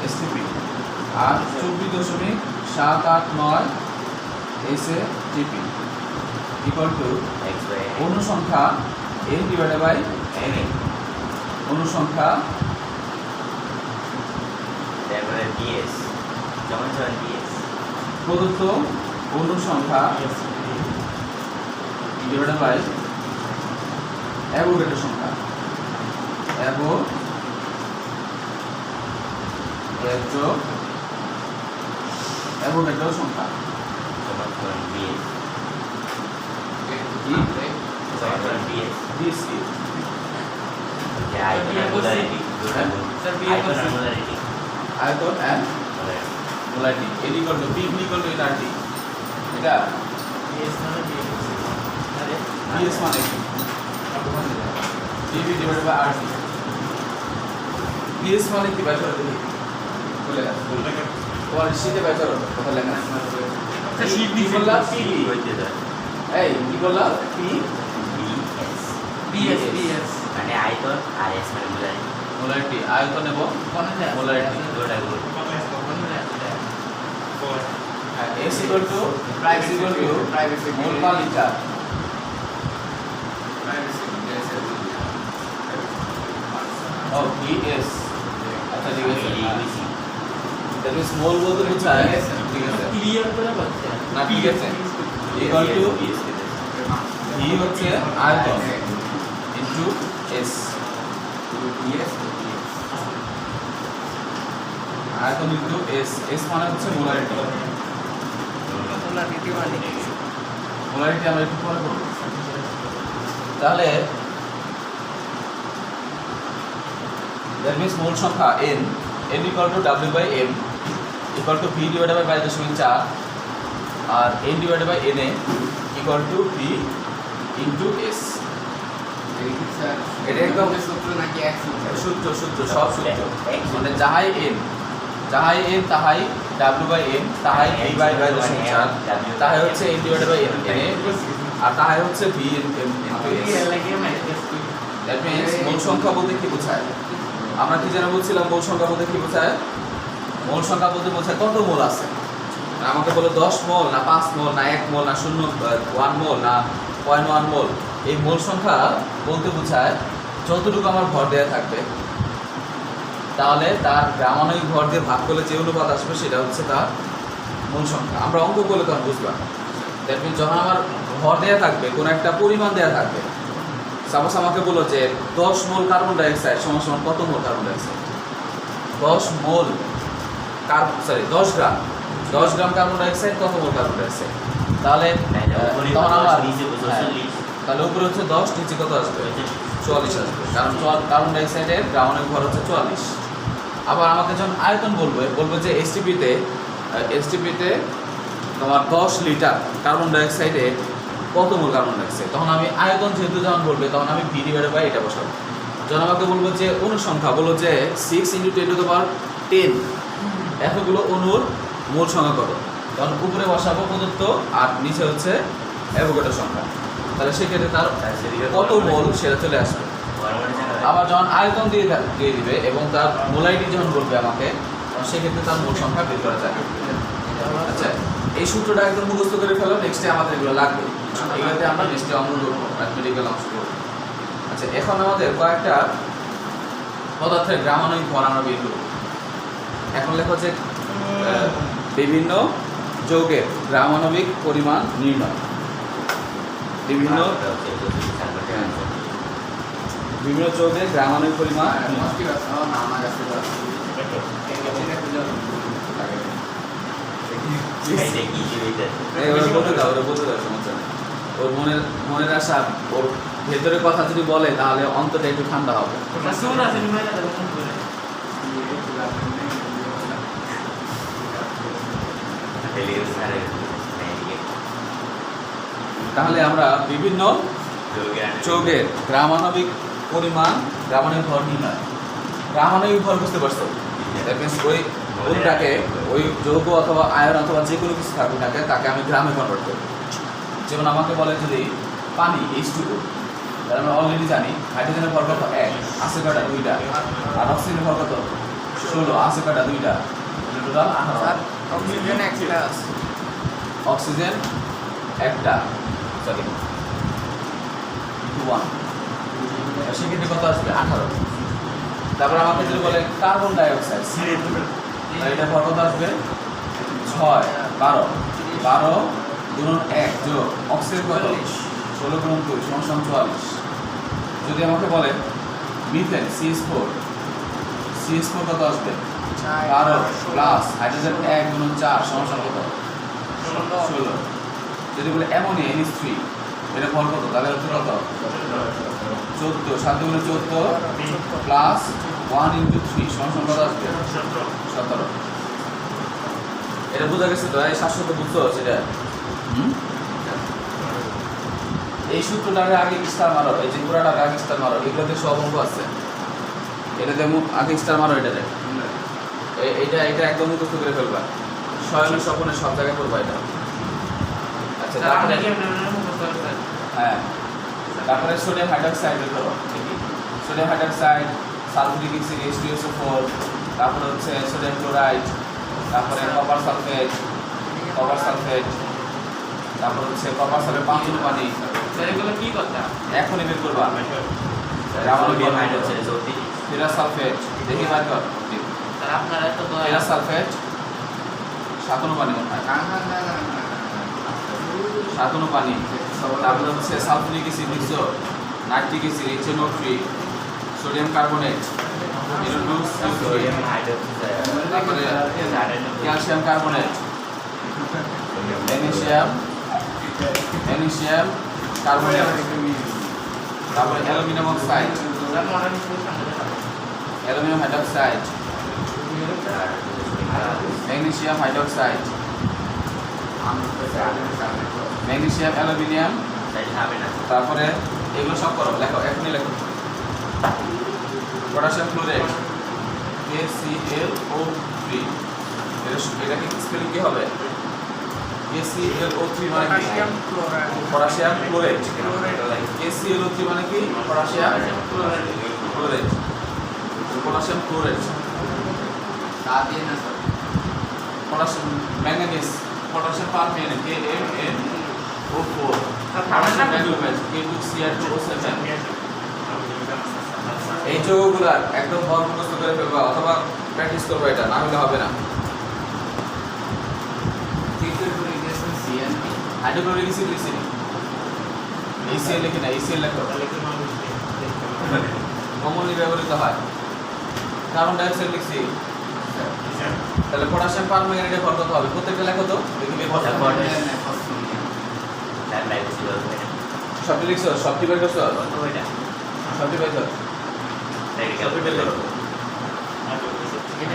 Speaker 1: এসটিপি, আর 24.789 এসএটিপি ইকুয়াল টু অনুসংখ্যা n ডিভাইডেড বাই n, অনুসংখ্যা প্রদত্ত অনুসংখ্যা ডিভাইডেড বাই অ্যাভোগাড্রো সংখ্যা, অ্যাভোগাড্রো সংখ্যা আয়তন and molarity n equal to p equal to nRT। এটা
Speaker 3: BS মানে
Speaker 1: BS মানে কি? PV divided by RT। BS মানে কি বাইর করে দেখি, বলে গেছে তোমার শীতে বাইর করো, কথা লেখা আছে কি বললা? P এই কি বললা? P
Speaker 4: BS
Speaker 2: মানে আয়তন আর এস মানে
Speaker 1: মোলারিটি, আয়তন এবং molarity. S equal to mole per litre. ও VS, আচ্ছা ঠিক আছে, দ্যাট মিন্স মোল বলতে বোঝায়, ঠিক আছে
Speaker 4: ক্লিয়ার করে বলছে
Speaker 1: না, ঠিক আছে, ইকুয়াল টু ভি হচ্ছে আয়তন ইনটু এস, আয়তন ইনটু এস, এস মানে হচ্ছে মোলারিটি। মোলারিটি আমরা একটু পরে করব। তাহলে দ্যাট মিন্স মোল সংখ্যা n equal to W by m equal to v divided by 22.4, আর n divided by na equal to v into s. এটা একদম
Speaker 4: সূত্র নাকি এক
Speaker 1: সূত্র, সব সূত্র, মানে যাহাই n তাহাই W বাই m তাহাই v বাই 22.4 তাহাই হচ্ছে n ডিভাইডেড বাই na আর তাই হচ্ছে V into S. That means মূল সংখ্যা বলতে কি বোঝায়? আমরা কি যেন বলছিলাম মূল সংখ্যা বলতে কি বোঝায়? মূল সংখ্যা বলতে বোঝায় কত মোল আছে। আমাকে বলো 10 মোল না 5 মোল না 1 মোল না 1 মোল না 0.1 মোল। এই মোল সংখ্যা বলতে বোঝায় যতটুকু আমার ভর দেওয়া থাকবে, তাহলে তার গ্রামাণবিক ভর দিয়ে ভাগ করলে যে অনুপাত আসবে সেটা হচ্ছে তার মূল সংখ্যা। আমরা অঙ্ক করলে তখন বুঝলাম। দ্যাট মিনস যখন আমার ভর দেওয়া থাকবে, কোনো একটা পরিমাণ দেওয়া থাকবে, সাপোজ আমাকে বলো যে 10 মোল কার্বন ডাইঅক্সাইড সমান সমান কত মোল কার্বন ডাইঅক্সাইড? 10 মোল 10 গ্রাম 10 গ্রাম কার্বন ডাইঅক্সাইড কত মোল কার্বন ডাইঅক্সাইড? তাহলে তখন আমার তাহলে উপরে হচ্ছে 10, নিচে কত আসবে? 44 আসবে, কারণ কার্বন ডাইঅক্সাইডের গ্রামাণবিক ভর হচ্ছে 44। আবার আমাকে যখন আয়তন বলবে যে এসটিপিতে তোমার 10 লিটার কার্বন ডাইঅক্সাইডে কত মোল কার্বন ডাইঅক্সাইড, তখন আমি আয়তন যেহেতু যখন বলবে তখন আমি ভি ডিভাইডেড বাই এটা বসাবো। যখন আমাকে বলবো যে অনুসংখ্যা, বলো যে 6 × 10⁻10 এতগুলো অণুর মোল সংখ্যা কত, তখন উপরে বসাবো প্রদত্ত আর নিচে হচ্ছে অ্যাভোগাড্রো সংখ্যা। তাহলে সেক্ষেত্রে তার কত মোল সেটা চলে আসবে। আবার যখন আয়তন দিয়ে দিবে এবং তার মোলাইটি যখন বলবে আমাকে, তখন সেক্ষেত্রে তার মোল সংখ্যা বের করা যাবে। আচ্ছা, এই সূত্রটা একদম মুখস্থ করে ফেলো, নেক্সটে আমাদের এগুলো লাগবে। এগুলোতে আমরা নেক্সটে অঙ্ক করবো, ম্যাথমেটিক্যাল অংশ করবো। আচ্ছা, এখন আমাদের কয়েকটা পদার্থের গ্রামাণবিক ভর আমরা বের করবো। এখন লেখো যে বিভিন্ন যৌগের গ্রামাণবিক পরিমাণ নির্ণয়। বিভিন্ন যৌগের গ্রামাণবিক পরিমাণ বলতে দাও, সমস্যা নেই। ওর মনের আশা, ওর ভেতরের কথা যদি বলে তাহলে অন্তরটা একটু ঠান্ডা হবে। তাহলে আমরা বিভিন্ন যৌগের গ্রামাণবিক পরিমাণ, গ্রামাণবিক ভর নির্ণয়। গ্রামাণবিক ভর বুঝতে পারছো? দ্যাট মিনস ওই অণুটাকে, ওই যৌগ অথবা আয়ন অথবা যে কোনো কিছু থাকুক না কেন, তাকে আমি গ্রামে কনভার্ট করব। যেমন আমাকে বলে যদি পানি H2O, তাহলে আমরা অলরেডি জানি হাইড্রোজেনের ভর কত? 1, আছে কটা? 2টা। আর অক্সিজেনের ভর কত? 16, আছে কটা? 2টা। টোটাল 18।
Speaker 4: অক্সিজেন একটা আছে,
Speaker 1: অক্সিজেন একটা, সরি 1, সেক্ষেত্রে কত আসবে? 18। তারপর আমাকে যদি বলে কার্বন ডাইঅক্সাইড, এটা ভর কত আসবে? 6, 12 12 গুণন 1 যোগ অক্সিজেন কত? 16 গুণন 2 সমান 44। যদি আমাকে বলে মিথেন CH4 কত আসবে? 12 প্লাস হাইড্রোজেন 1 গুণন 4 সমান কত? 16। যদি বলে অ্যামোনিয়া NH3, এটা ভর কত? তাহলে হচ্ছে কত? 14, 7 গুণে 14 প্লাস 1 × 3 সমান কত আসবে? 17। এটা বোঝা গেছে তো? এই 700 বুঝছো সেটা? এই সূত্রটাকে আগে স্টার মারো, এই যে পুরাটাকে আগে স্টার মারো, এগুলোতে সব অঙ্ক আছে। এটাতে আগে স্টার মারো, এটাতে এটা একদম মুখস্থ করে ফেলবা, শয়নের স্বপ্নে সব জায়গায় করবা এটা। আচ্ছা, তারপরে হ্যাঁ, তারপরে সোডিয়াম হাইড্রক্সাইড বের করো। Sodium hydroxide, sulphuric acid H2SO4, তারপরে হচ্ছে সোডিয়াম ক্লোরাইড, তারপরে কপার সালফেট, তারপর হচ্ছে কপার সালফেট 5 অনু পানি।
Speaker 4: এগুলো কি কথা?
Speaker 1: এখনই বের করবা। ফেরাস সালফেট, দেখি বার কর।
Speaker 4: আপনারা তো
Speaker 1: ফেরাস সালফেট 7 অনু পানি, মনে হয় 7 অনু পানি। তারপরে হচ্ছে সালফিউরিক অ্যাসিড লিখছো, nitric acid HNO3, sodium carbonate, তারপরে ক্যালসিয়াম কার্বনেট, ম্যাগনেসিয়াম কার্বনেট, তারপরে aluminium oxide, aluminium hydroxide, magnesium hydroxide, magnesium aluminium, তারপরে এগুলো সব করো, লেখো, এখনই লেখো। পটাশিয়াম ক্লোরাইড KClO3, এটা কি স্পেলিং কি হবে? KClO3 মানে কি
Speaker 4: potassium chloride
Speaker 1: potassium chloride
Speaker 4: chloride
Speaker 1: KClO3 মানে কি potassium
Speaker 4: chloride
Speaker 1: chloride potassium chloride
Speaker 4: তা দিয়ে না sir
Speaker 1: potassium manganese potassium permanganate KMnO4
Speaker 4: potassium
Speaker 1: K2Cr2O7 এই যৌগগুলা একদম ভর মুখস্থ করে ফেলবা অথবা প্র্যাকটিস করবা, এটা না হলে হবে না। হাইড্রোক্লোরিক অ্যাসিড লিখছি ECl লিখি না, ECl লেখো, কমনলি ব্যবহৃত হয়। কার্বন ডাই অক্সাইড লিখছি, তাহলে পটাশিয়াম পারম্যাঙ্গানেটের ভর কত হবে প্রত্যেকটা লেখো তো দেখি বের করো। সবটি লিখছো, সবটি বের করছো, সবটি বের করো, সবটি বের করো।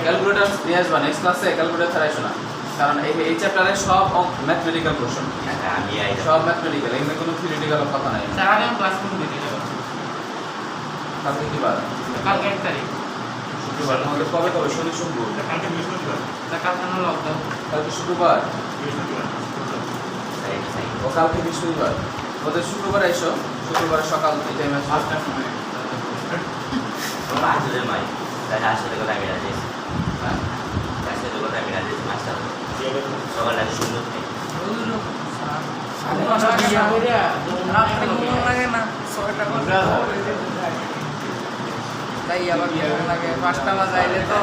Speaker 1: ক্যালকুলেটর নিয়ে আসবা, নেক্সট ক্লাসে ক্যালকুলেটর ছাড়াই শোনা, কারণ এই চ্যাপ্টারে সব ম্যাথমেটিক্যাল প্রশ্ন, সব ম্যাথমেটিক্যাল, এখানে কোনো থিওরিটিক্যাল কথা নাই।
Speaker 4: স্যার আমি ক্লাস কোন দিতে যাব
Speaker 1: কালকে কি বার?
Speaker 4: কালকে 1 তারিখ
Speaker 1: শুক্রবার। তোমাদের কবে কবে? শনি সোম
Speaker 4: তা কালকে না লকডাউন
Speaker 1: কালকে শুক্রবার, ও কালকে বৃহস্পতিবার। ওদের শুক্রবার এসো, শুক্রবার সকাল এই টাইমে
Speaker 4: 5টার সময়
Speaker 1: হ্যাঁ
Speaker 4: লাগে না 6টা তাই আবার লাগে 5টা বাজাইলে তো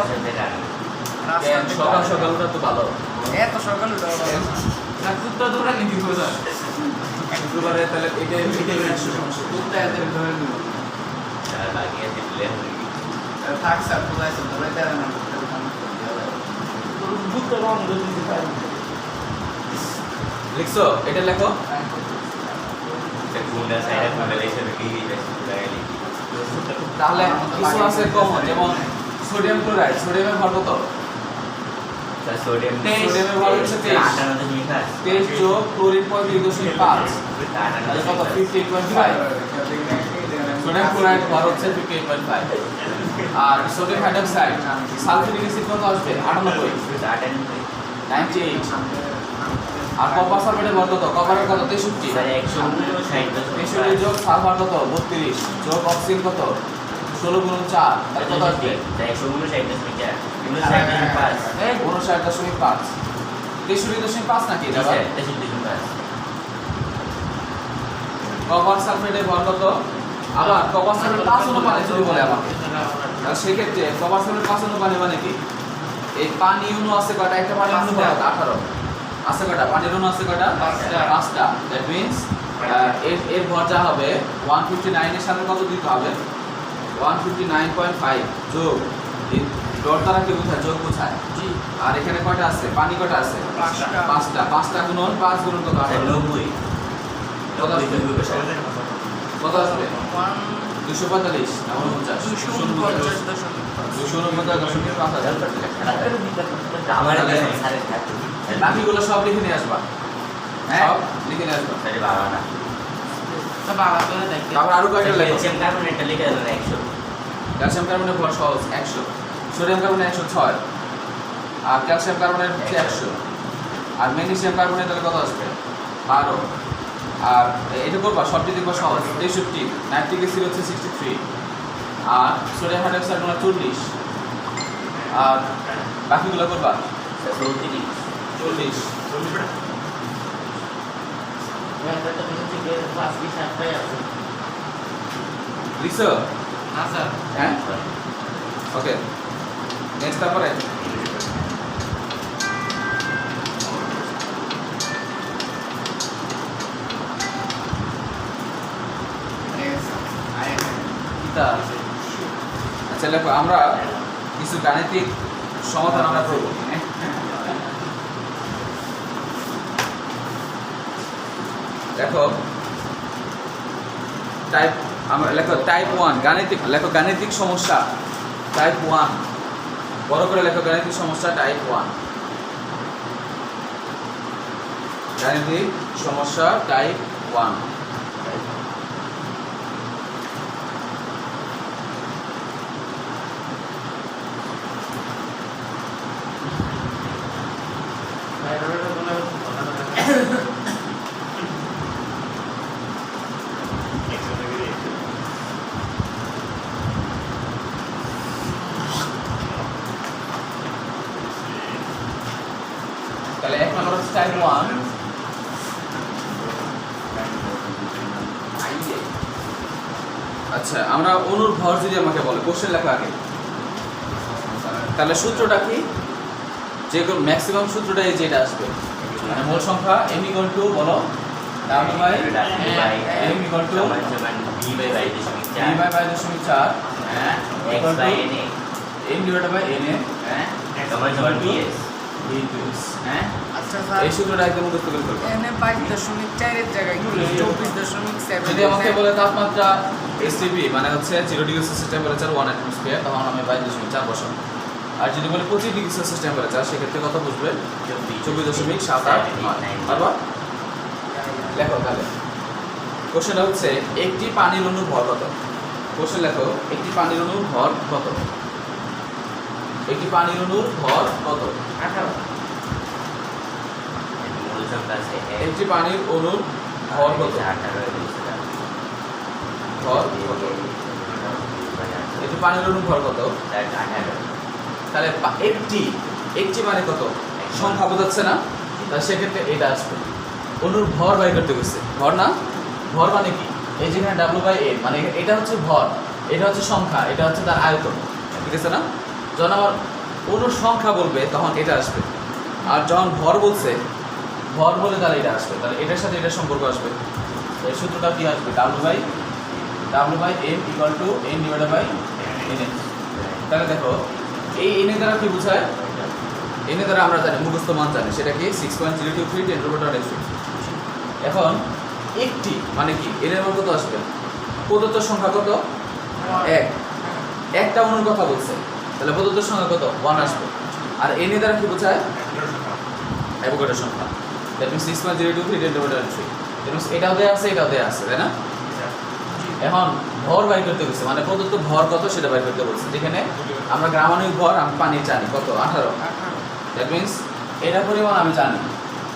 Speaker 1: সকাল সকাল ওটা তো ভালো।
Speaker 4: এত সকাল না কুত্তা দৌড়া নাকি কোথা
Speaker 1: শুক্রবারে তাহলে এটা সমস্যা
Speaker 4: কুত্তা এত ধরে নিব থাক স্যার কোথায় আছে ধরে দেন না কুত্তা রং যদি দিতে
Speaker 1: লিখছো, এটা লেখো। তাহলে কিছু আছে কমন, যেমন সোডিয়াম ক্লোরাইড, সোডিয়ামের ভর কত? সোডিয়ামের ভর হচ্ছে 23 যোগ ক্লোরিন 35.5, তাহলে কত? 58.5। সোডিয়াম ক্লোরাইড ভর হচ্ছে 58.5। আর সোডিয়াম হাইড্রোক্সাইড সালফিউরিক অ্যাসিড কত আসবে? 98। আর কপার সালফেটের ভর কত? কপারের কত? 63 যোগ সালফার কত? 32 যোগ অক্সিজেন কত? 16 গুণ 4, তাহলে কত আসবে? 59.5। 63.5 নাকি এটা? কপার সালফেটের ভর কত? আবার কপার সালফেট 5 অনুপাতে যদি বলে আমাকে, তাহলে সেক্ষেত্রে কপার সালফেট 5 অনুপাতে মানে কি? এই পানি অণু আছে কয়টা? একটা পানি অণু কত? 18 আছে কয়টা? পানির অণু আছে কয়টা? 5টা। দ্যাট মিন্স এর ভর যা হবে 159 এর সাথে কত দিতে হবে? 159.5 যোগ ডট দ্বারা কি বোঝায়? যোগ বোঝায়। আর এখানে কয়টা আছে? পানি কয়টা আছে? 5টা। 5টা গুণন 5 গুণন কত আসবে? 90। কত আসবে? কত আসবে? 245 না 49? 249.5। বাকিগুলো সব লিখে নিয়ে আসবা, সব লিখে নিয়ে আসবা।
Speaker 4: বাবা করে দেখতে
Speaker 1: তারপর আরো কয়টা লেখো।
Speaker 2: ক্যালসিয়াম কার্বনেটটা লিখে দেন 100।
Speaker 1: ক্যালসিয়াম কার্বনের ভর সহজ 100, সোডিয়াম কার্বনের 106, আর ক্যালসিয়াম কার্বনের হচ্ছে 100, আর ম্যাগনেসিয়াম কার্বনের তাহলে কত আসবে? 12। আর এটা করবা সবটি দেখবা সহজ 63, নাইট্রিক অ্যাসিড হচ্ছে 63, আর সোডিয়াম হাইড্রোক্সাইড হলো 40, আর বাকিগুলো করবা 40। লিখছো?
Speaker 4: না স্যার
Speaker 1: হ্যাঁ, ওকে। নেক্সট তারপরে কিতা? আচ্ছা লেখো, আমরা কিছু গাণিতিক সমাধান আমরা করব। দেখো টাইপ, আমরা লেখো টাইপ 1 গাণিতিক, লেখো গাণিতিক সমস্যা টাইপ 1, বড় করে লেখো গাণিতিক সমস্যা টাইপ 1, গাণিতিক সমস্যা টাইপ 1। তাহলে 1 নম্বর হচ্ছে টাইপ 1। আচ্ছা, আমরা অণুর ভর যদি আমাকে বলে কোশ্চেন লেখা আগে, তাহলে সূত্রটা কি? যে ম্যাক্সিমাম সূত্রটা এই যেটা আসবে, মানে মোল সংখ্যা m ইকুয়াল টু বলো w by m equal to
Speaker 2: v by y দশমিক
Speaker 1: v
Speaker 2: 4
Speaker 1: বাই y দশমিক 4
Speaker 2: হ্যাঁ x
Speaker 1: equal
Speaker 2: by
Speaker 1: to
Speaker 2: n
Speaker 1: m divided by n এ
Speaker 2: হ্যাঁ সমান সমান vs
Speaker 1: dx।
Speaker 2: হ্যাঁ
Speaker 5: আচ্ছা স্যার
Speaker 1: এই সূত্রটা একদম মুখস্থ করে ফেলবো।
Speaker 5: এনে 22.4 এর জায়গায় 24.7
Speaker 1: যদি আমাকে বলে তাপমাত্রা STP মানে হচ্ছে 0 ডিগ্রি সেলসিয়াস টেম্পারেচার 1 অ্যাটমসফিয়ার, তখন আমি 22.4 বসাবো। আর যদি বলে 25 ডিগ্রি সেলসিয়াস টেম্পারেচার, সেক্ষেত্রে কত বসবে? 24.789। তারপর লেখো তাহলে কোশ্চেনটা হচ্ছে একটি পানির অণুর ভর কত? কোশ্চেন লেখো একটি পানির অণুর ভর কত? একটি পানির অণুর ভর কত?
Speaker 5: 18
Speaker 2: মূল সংখ্যা আছে
Speaker 1: একটি পানির অণুর ভর কত?
Speaker 2: 18
Speaker 1: ভর কত? একটি পানির অণুর ভর কত? তাহলে একটি মানে কত? সংখ্যা বোঝাচ্ছে না? তাহলে সেক্ষেত্রে এটা আসবে। অণুর ভর বাই করতে গেছে, ভর না? ভর মানে কি? এই যেখানে ডাব্লিউ বাই এ, মানে এটা হচ্ছে ভর, এটা হচ্ছে সংখ্যা, এটা হচ্ছে তার আয়তন, ঠিক আছে না? যখন আমার অণুর সংখ্যা বলবে তখন এটা আসবে, আর যখন ভর বলছে, ভর বলে তাহলে এটা আসবে। তাহলে এটার সাথে এটার সম্পর্ক আসবে। এই সূত্রটা কি আসবে? ডাব্লিউ by m equal to n divided by n s. তাহলে দেখো এই এন এর দ্বারা কি বোঝায়? এন এর দ্বারা আমরা জানি মুখস্থ মান জানি, সেটা কি 6.023 10^-3। এখন একটি মানে কি? এন এর মান কত আসবে? প্রদত্ত সংখ্যা কত? 1। একটা অণুর কথা বলছে, তাহলে প্রদত্ত সংখ্যা কত? 1 আসবে। আর এন এর দ্বারা কি বোঝায়? অ্যাভোগাড্রো সংখ্যা। That means 6.023 10^3। এটাও দেয়া আছে, এটাও দেয়া আছে, তাই না? এখন ভর বাই করতে গেছে, মানে প্রদত্ত ভর কত সেটা বাই করতে বলছে। যেখানে আমরা গ্রামাণবিক ভর আমি পানি জানি কত? 18। দ্যাট মিন্স এটার পরিমাণ আমি জানি।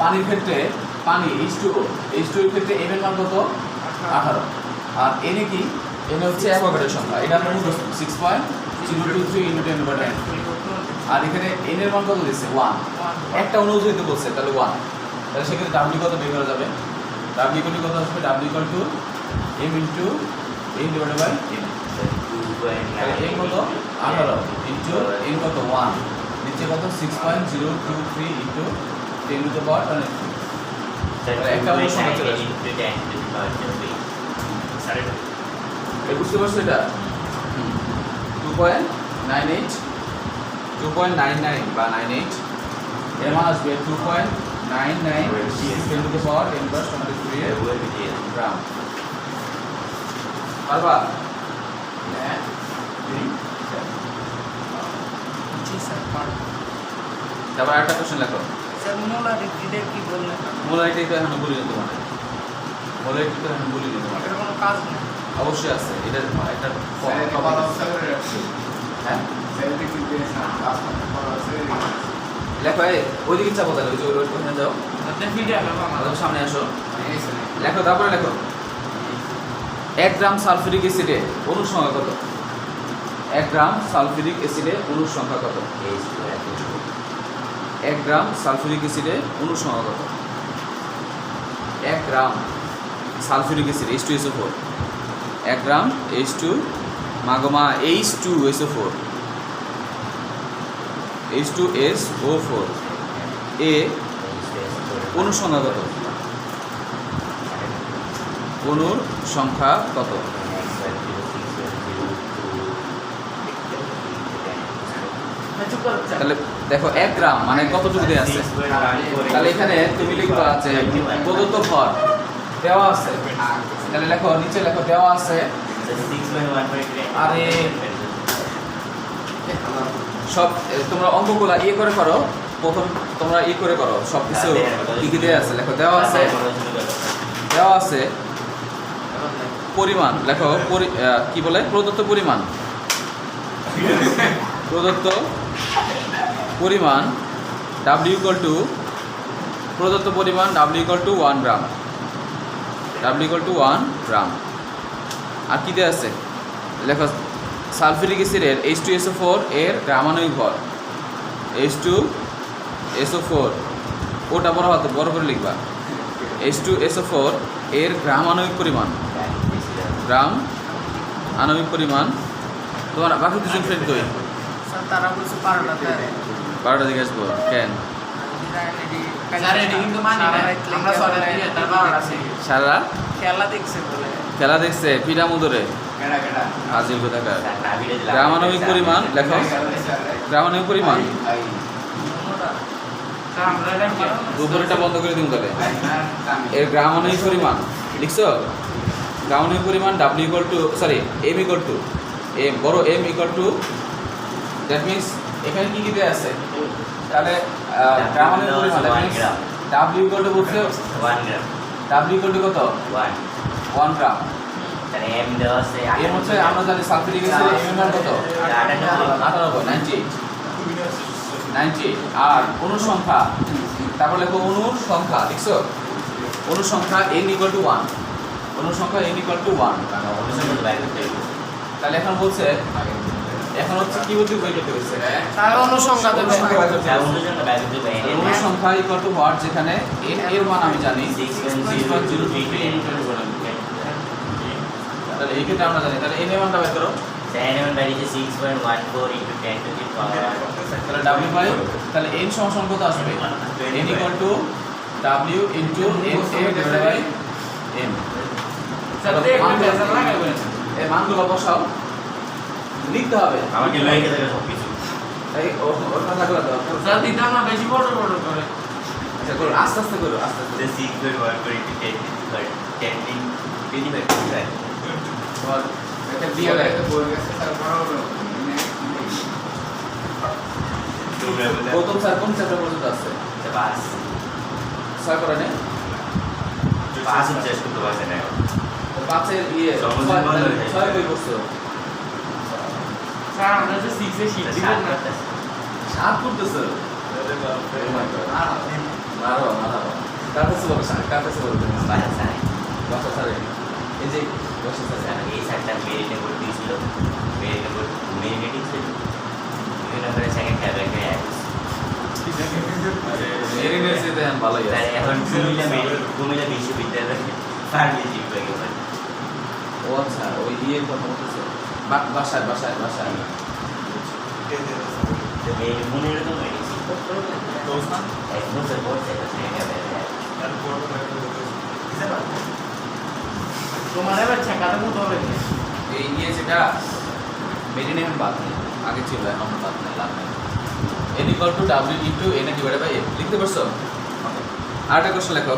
Speaker 1: পানির ক্ষেত্রে পানি H2O এর ক্ষেত্রে m এর মান কত? 18। আর এনে কি? এনে হচ্ছে অ্যাভোগাড্রো সংখ্যা, এটা আমরা মুখস্থ 6.023 × 10^3। আর এখানে n এর মান কত দিচ্ছে? 1। একটা অণু যেহেতু বলছে তাহলে 1, তাহলে সেক্ষেত্রে W কত বের করা যাবে? W কত আসবে? W equal to m into n divided by n। তাহলে m কত? 18 ইনটু n কত? 1। নিচে কত? 6.023 ইনটু 10^23। তাহলে একটা অণুর সংখ্যা চলে আসবে। বুঝতে পারছো এটা? 2.99 বা 98 এর মান আসবে 2.99 10^10^23 গ্রাম। পারবা?
Speaker 5: জি স্যার পার
Speaker 1: তারপর একটা কোশ্চেন লেখো।
Speaker 5: স্যার মোলারিটিটা কি বললেন?
Speaker 1: মোলারিটি তো এখন বলি না তোমাকে, মোলারিটি তো এখন বলি না তোমাকে।
Speaker 5: এর কোনো কাজ নেই।
Speaker 1: অবশ্যই আছে, এটা একটা হ্যাঁ লেখো। ওইদিকে চাপো, তাহলে ওই যে ওইখানে যাও,
Speaker 4: আপনি ফিরে আসবেন
Speaker 1: আমাদের সামনে আসো, লেখো। তারপরে লেখো 1 গ্রাম সালফিউরিক অ্যাসিডে অণুর সংখ্যা কত? 1 গ্রাম সালফিউরিক অ্যাসিডে অণুর সংখ্যা কত? 1 গ্রাম সালফিউরিক অ্যাসিডে অণুর সংখ্যা কত? 1 গ্রাম সালফিউরিক অ্যাসিড H2SO4, 1 গ্রাম H2 মাগমা H2SO4 H2SO4 এ অণুর সংখ্যা কত? অণুর সংখ্যা কত? তাহলে দেখো 1 গ্রাম মানে কতটুকু দেওয়া আছে? তাহলে এখানে তুমি লিখবা আছে প্রদত্ত ভর দেওয়া আছে, তাহলে লেখো নিচে লেখো দেওয়া আছে। আরে সব তোমরা অঙ্কগুলা করে করো, প্রথম তোমরা করে করো, সব কিছু কি কি দেওয়া আছে লেখো। দেওয়া আছে পরিমাণ লেখো, কি বলে? প্রদত্ত পরিমাণ W ইকুয়াল টু প্রদত্ত পরিমাণ W ইকুয়াল টু 1 গ্রাম, W ইকুয়াল টু 1 গ্রাম। আর কী দেওয়া আছে লেখো? সালফিউরিক অ্যাসিডের H2SO4 এর গ্রামাণবিক ভর H2SO4 ওটা বড় করে লিখবা। H2SO4 এর গ্রাম আণবিক পরিমাণ, গ্রাম আণবিক পরিমাণ। তোমার বাকি দুজন ফ্রেন্ড কই?
Speaker 5: স্যার তারা বলছে 12টাতে
Speaker 1: 12টা দিকে আসবো কেন?
Speaker 4: স্যার এটি কিন্তু মানি না আমরা সরে দিয়ে তার 12টা থেকে
Speaker 1: সারা
Speaker 5: খেলা দেখছে বলে
Speaker 1: খেলা দেখছে পিঠা মুদরে
Speaker 3: কেডা কেডা
Speaker 1: হাজির কোথাকার।
Speaker 2: স্যার নাবিলে দিলাম
Speaker 1: গ্রাম আণবিক পরিমাণ লেখো, গ্রাম আণবিক পরিমাণ।
Speaker 4: স্যার আমরা রাখি
Speaker 1: দুপুরটা বন্ধ করে দিন তাহলে। এর গ্রাম আণবিক পরিমাণ লিখছো? গ্রাম আণবিক পরিমাণ W equal two sorry M equal to M, বড় M equal two, that means এখানে কি কি দেয়া আছে? তাহলে গ্রাম আণবিক পরিমাণ that means W equal two বলছে
Speaker 2: 1 গ্রাম
Speaker 1: W ইকুয়াল টু কত?
Speaker 2: 1
Speaker 1: 1 গ্রাম।
Speaker 2: তাহলে এম দেওয়া আছে
Speaker 1: M হচ্ছে আমরা জানি সালফিউরিক অ্যাসিডের M এর মান কত? 98 98। আর অণুর সংখ্যা, তারপর লেখো অণুর সংখ্যা লিখছো? অণুর সংখ্যা N ইকুয়াল টু 1, অণুর সংখ্যা N ইকুয়াল টু 1।
Speaker 2: অনুসন্ধান বাইরে করতে হবে।
Speaker 1: তাহলে এখন বলছে এখন হচ্ছে কি বলতে বই করতে হচ্ছে
Speaker 5: তার অনুসংখ্যা দেবে
Speaker 2: স্যার অনুসন্ধান বাইরে করতে হবে।
Speaker 1: অণুর সংখ্যা ইকুয়াল টু হোয়াট, যেখানে N এর মান আমি জানি
Speaker 2: 6.032
Speaker 1: তাহলে এই ক্ষেত্রে আমরা জানি, তাহলে N এর মানটা বের করো।
Speaker 2: স্যার এর বাইরে 6.14 into 10 to the power
Speaker 1: তাহলে W বাই, তাহলে N সমান কত আসবে? N equal to W into N A divided by M।
Speaker 4: Sir দেখুন বেজাল লাগাবেন
Speaker 1: এই মানগুলো বসাও, লিখতে হবে।
Speaker 2: আমাকে লইকে দেবে সবকিছু।
Speaker 1: এই ওটা থাকলে তো
Speaker 4: স্যার দিতাম না বেশি বড় বড় করে
Speaker 1: আচ্ছা করো, আস্তে আস্তে করো, আস্তে আস্তে।
Speaker 2: 6.14 into 10 to the 10 in 25
Speaker 1: তোমার একটা দিয়ে দেয় প্রথম স্যার কোন চ্যাপ্টার পর্যন্ত আছে?
Speaker 2: পাস
Speaker 1: 6 করে নে।
Speaker 2: পাস চেষ্টা করতে পারছে না।
Speaker 1: 5 এর ইয়ে
Speaker 2: সমাধান বন্ধ হয়ে যায়।
Speaker 1: 6 কই বসছো?
Speaker 4: স্যার আমরা যে 6 এ শিট দিবেন না
Speaker 1: 7 করতেছো? মারো মারো কাটতেছো বলো, কাটতেছো বলো।
Speaker 2: বাসা স্যার
Speaker 1: বাসা স্যার এই যে বসে স্যার
Speaker 2: এই স্যারটা মেরিটে করে দিয়েছিল, মেরিটে করে মেরিটেটিং ছিল বিভিন্ন করে সেকেন্ড ট্যাবে একটা
Speaker 1: এরিনেসে দেন ভালোই
Speaker 2: স্যার
Speaker 1: আছে।
Speaker 2: এখন কুমিল্লা বিশ্ববিদ্যালয়ে ফার্মেসি বিভাগে পড়ে।
Speaker 1: ও আচ্ছা, ওই ইয়ে কথা বলতেছে বাসায় বাসায় বাসায়।
Speaker 2: তো মেয়ে মনের তো মেডিসিন এক বছর পড়ছে তো সেকেন্ড ট্যাবে
Speaker 4: তোমার এবার ছেকাতে মতো হবে না।
Speaker 1: এই নিয়ে যেটা মেরিনেম বাদ নেই, আগে ছিল এখন বাদ নেই, লাভ নেই। N equal to W into N divided by M লিখতে পারছো? আরেকটা কোশ্চেন লেখো।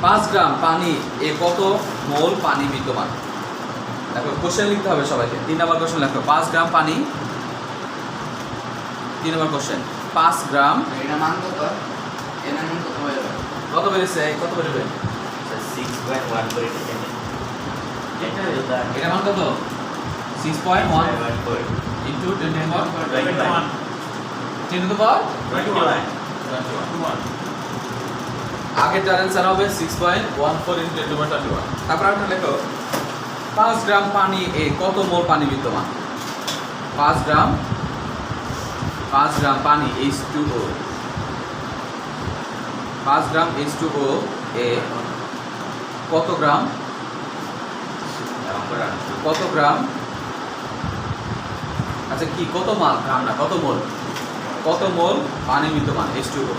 Speaker 1: 5 গ্রাম পানি এ কত মোল পানি বিদ্যমান? দেখো কোশ্চেন লিখতে হবে সবাইকে। 3 নম্বর কোশ্চেন লেখো। 5 গ্রাম পানি, 3 নম্বর কোশ্চেন। 5 গ্রাম
Speaker 5: এটা মান কত? এর মান কত হয়ে যাবে?
Speaker 1: কত বেড়েছে? কত বেড়েছে?
Speaker 2: 6.1 করে এটা
Speaker 1: এটা মান কত? 6.1 into 10 to the power
Speaker 2: 21
Speaker 1: 10 to the power
Speaker 2: 21
Speaker 1: 21। আগেরটার অ্যান্সার হবে 6.14 ইন্টু 10 টু the power 21। তারপর একটা লেখো। 5 গ্রাম পানি এ কত মোল পানি বিদ্যমান? 5 গ্রাম পানি H2O, 5 গ্রাম H2O এ কত গ্রাম আচ্ছা কি কত মাল, গ্রাম না কত মোল, কত মোল পানি বিদ্যমান H2O,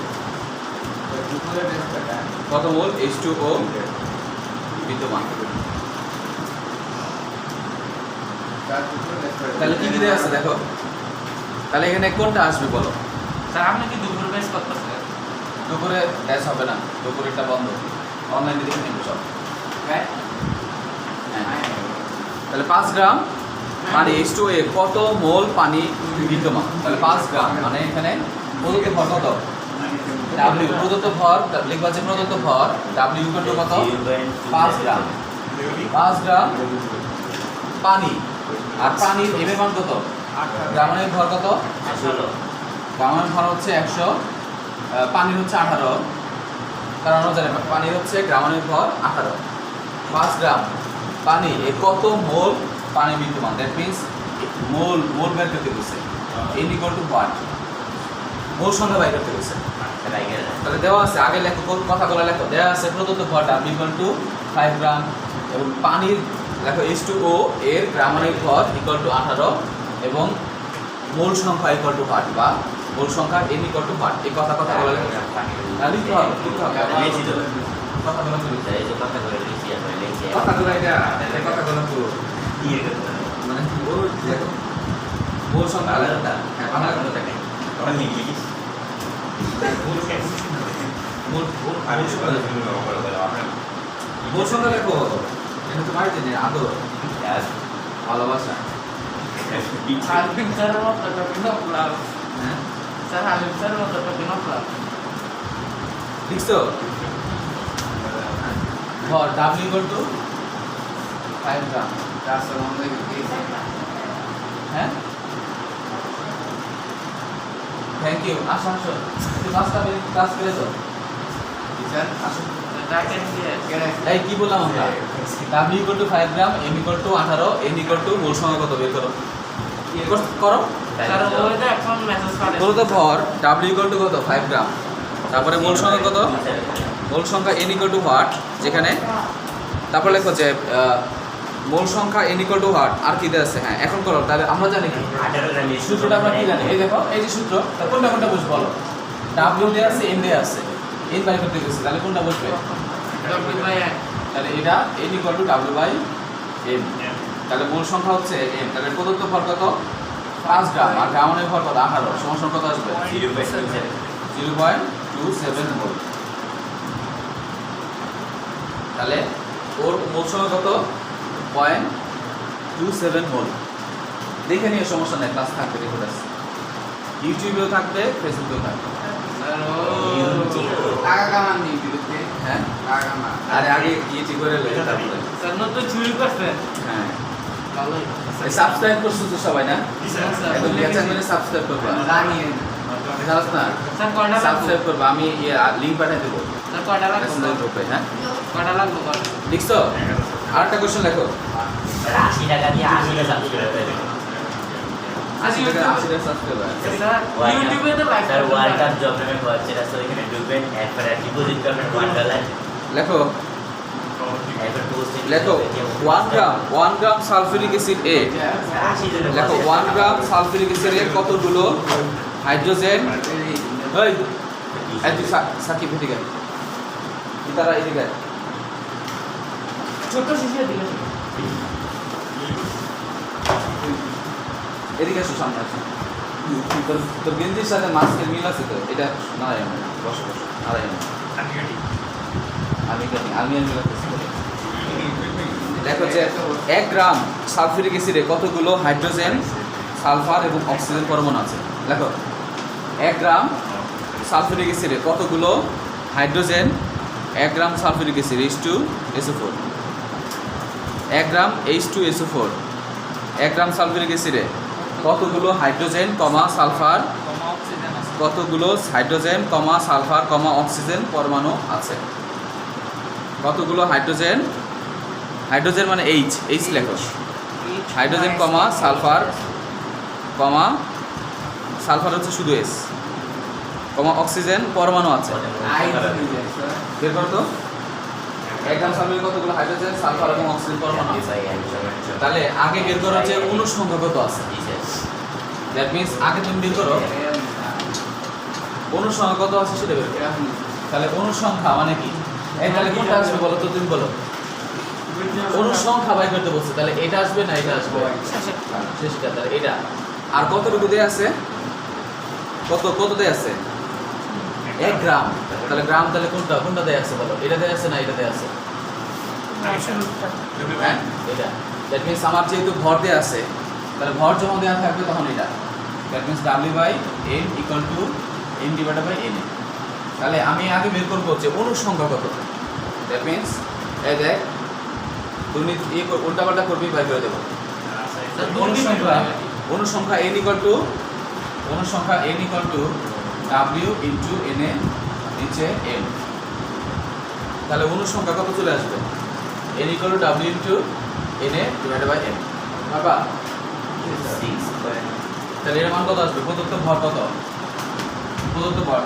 Speaker 1: কত মোল H2O বিদ্যমান? তাহলে কি কি দেয়া আছে দেখো। তাহলে এখানে কোনটা আসবে বলো?
Speaker 4: স্যার আপনি কি দুপুর বেশ করতেছেন?
Speaker 1: দুপুরে ড্যাশ হবে না, দুপুরেরটা বন্ধ, অনলাইনে দেখে নেব সব। হ্যাঁ, তাহলে 5 গ্রাম মানে H2O এ কত মোল পানি বিদ্যমান? তাহলে 5 গ্রাম মানে এখানে প্রদত্ত ভর কত? W প্রদত্ত ভর লিখবা যে প্রদত্ত ভর W ইকুয়াল টু কত? 5 গ্রাম। 5 গ্রাম পানি, আর পানির M এর মান কত? গ্রামের ভর কত?
Speaker 2: 16
Speaker 1: গ্রামের ভর হচ্ছে 100, পানির হচ্ছে 18, কারণ আমরা জানি পানির হচ্ছে গ্রামের ভর 18। 5 গ্রাম পানি এ কত মোল পানি বিদ্যমান? দ্যাট মিন্স মোল বের করতে গেছে। N equal to what? Mole সংখ্যা বের করতে গেছে।
Speaker 2: রাইগার
Speaker 1: তাহলে দেওয়া আছে আগে লেখো কথাগুলো লেখো দেওয়া আছে প্রদত্ত ভর W ইকুয়াল টু 5 গ্রাম এবং পানির লেখো H2O এর গ্রামাণিক ভর ইকুয়াল টু 18 এবং মোল সংখ্যা ইকুয়াল টু ভাট বা মোল সংখ্যা N ইকুয়াল টু ভাট এই কথাগুলো লেখো লিখতে হবে
Speaker 2: লিখি তো
Speaker 1: কথাগুলো তো লিখতে
Speaker 2: এই যে কথা করে লিখি আর লিখি
Speaker 1: কথাগুলো এটা এই কথাগুলো পুরো
Speaker 2: দিয়ে করতে
Speaker 1: মানে ওর দেখো মোল সংখ্যা
Speaker 2: আলাদা
Speaker 1: হ্যাঁ
Speaker 2: আমার
Speaker 1: আলাদা
Speaker 2: কথা নেই ওরা লিখিস
Speaker 1: মোল সংখ্যা লেখো এটা তো বাড়িতে নেই আদর ভালোবাসা
Speaker 5: হালপিং স্যারের মতো টপিক প্লাস
Speaker 1: হ্যাঁ
Speaker 5: স্যার হালপিং স্যারের মতো টপিক প্লাস
Speaker 1: লিখছো ভর W ইকুয়াল টু 5 গ্রাম
Speaker 5: রাস্তার মধ্যে গিয়েছে
Speaker 1: হ্যাঁ থ্যাংক ইউ আসো আসো তুই 5টা মিনিট ক্লাস করে দাও
Speaker 5: টিচার
Speaker 1: আসো
Speaker 5: ডাকেন দিয়ে কেনে
Speaker 1: এই কি বললাম আমরা W equal to 5 gram M equal to 18 N equal to mole সংখ্যা কত বের করো করো
Speaker 5: স্যার ওইটা এখন মেসেজ করে
Speaker 1: বলো তো ভর W ইকুয়াল টু কত 5 গ্রাম তারপরে মোল সংখ্যা কত মোল সংখ্যা N ইকুয়াল টু হোয়াট যেখানে তারপর লেখো যে মোল সংখ্যা N equal to what are কি দেওয়া আছে হ্যাঁ এখন করো তাহলে আমরা জানি কি
Speaker 2: 18 গ্রাম
Speaker 1: সূত্রটা আমরা কি জানি এই দেখো এই যে সূত্র তার কোনটা কোনটা বুঝবো বলো W দেওয়া আছে N দেওয়া আছে N বাই করতে গেছে তাহলে কোনটা বুঝবে
Speaker 5: টপিক বাই
Speaker 1: তাহলে এটা N equal to W by M তাহলে মোল সংখ্যা হচ্ছে M তাহলে প্রদত্ত ভর কত 5 গ্রাম আর গ্রামাণিক ভর কত 18 সমান কত আসবে 0.27 মোল তাহলে ওর মোল সংখ্যা কত 0.27 মোল দেখে নিয়ে সমস্যা নেই ক্লাস থাকবে রেকর্ড আছে ইউটিউবেও থাকবে ফেসবুকেও থাকবে
Speaker 5: স্যার ও টাকা কামান নেই বিরুদ্ধে
Speaker 1: হ্যাঁ
Speaker 5: টাকা কামান
Speaker 1: আরে আগে ইউটি করে লেখা তারপরে
Speaker 5: স্যার নতুন চুরি করছেন
Speaker 1: হ্যাঁ
Speaker 5: ভালোই
Speaker 1: সাবস্ক্রাইব করছো তো সবাই না
Speaker 5: স্যার
Speaker 1: এখন গেছে মানে সাবস্ক্রাইব করবে
Speaker 5: জানিয়ে
Speaker 1: জানাস না
Speaker 5: স্যার কয়টা লাগবে
Speaker 1: সাবস্ক্রাইব করবে আমি লিংক পাঠিয়ে দেবো
Speaker 5: স্যার কয়টা লাগবে
Speaker 1: গ্রুপে হ্যাঁ
Speaker 5: কয়টা লাগবে
Speaker 1: লিখছো আরেকটা কোশ্চেন লেখো
Speaker 2: 80 টাকা দিয়ে 80 টা সাবস্ক্রাইব করে
Speaker 5: আজকে
Speaker 1: 80 টা সাবস্ক্রাইবার
Speaker 5: স্যার ইউটিউবে তো live
Speaker 2: sir world cup job নামে ওয়েবসাইট আছে ওখানে ঢুকবেন এরপর ডিপোজিট করবেন $1
Speaker 1: লেখো
Speaker 2: এরপর পোস্ট
Speaker 1: লেখো 1 গ্রাম সালফিউরিক অ্যাসিড এ
Speaker 2: 80 জন
Speaker 1: লেখো 1 গ্রাম সালফিউরিক অ্যাসিডে কতগুলো হাইড্রোজেন এই এই তুই সাকিব এদিকে আয়। তারা এদিকে আয়।
Speaker 5: ছোট শিশু দিলে
Speaker 1: এদিকে আসো সামনে আসো তোর তোর গেঞ্জির সাথে মাস্কের মিল আছে তো এটা নারাই আমি বসো বসো নারাই আমি মিল আছে দেখো যে 1 গ্রাম সালফিউরিক অ্যাসিডে কতগুলো হাইড্রোজেন সালফার এবং অক্সিজেন পরমাণু আছে দেখো 1 গ্রাম সালফিউরিক অ্যাসিডে কতগুলো হাইড্রোজেন 1 গ্রাম সালফিউরিক অ্যাসিড H2SO4 1 গ্রাম H2SO4 1 গ্রাম সালফিউরিক অ্যাসিডে কতগুলো হাইড্রোজেন কমা সালফার কতগুলো হাইড্রোজেন কমা সালফার কমা অক্সিজেন পরমাণু আছে কতগুলো হাইড্রোজেন হাইড্রোজেন মানে H লেখো হাইড্রোজেন কমা সালফার হচ্ছে শুধু S কমা অক্সিজেন পরমাণু আছে বের করো তো 1 গ্রাম সালফারে কতগুলো হাইড্রোজেন সালফার এবং অক্সিজেন পরমাণু আছে তাহলে আগে বের করো যে অণুর সংখ্যা কত আছে দ্যাট মিন্স আগে তুমি বের করো অণুর সংখ্যা কত আছে সেটা বের করো তাহলে অণুর সংখ্যা মানে কি এই তাহলে কোনটা আসবে বলো তো তুমি বলো অণুর সংখ্যা বাই করতে বলছে তাহলে এটা আসবে না এটা আসবে শেষটা তাহলে এটা আর কতটুকু দেয়া আছে কত দেয়া আছে 1 গ্রাম তাহলে গ্রাম তাহলে কোনটা দেয়া আছে বলো এটা দেয়া আছে না এটা দেয়া আছে হ্যাঁ এটা দ্যাট মিন্স আমার যেহেতু ভর দেয়া আছে তাহলে ভর যখন দেওয়া থাকবে তখন এটা that means W/M equal to M divided by N তাহলে আমি আগে বের করবো যে অণুর সংখ্যা কত দ্যাট মিন্স এই দেখ তুমি উল্টাপাল্টা করবি বাই করে দেবো অণুর সংখ্যা N equal to W into N এ নিচে M তাহলে অণুর সংখ্যা কত চলে আসবে N equal to W into N এ ডিভাইডেড বাই M বাবা
Speaker 2: 6
Speaker 1: তাহলে এর মান কত আসবে প্রদত্ত ভর কত প্রদত্ত বল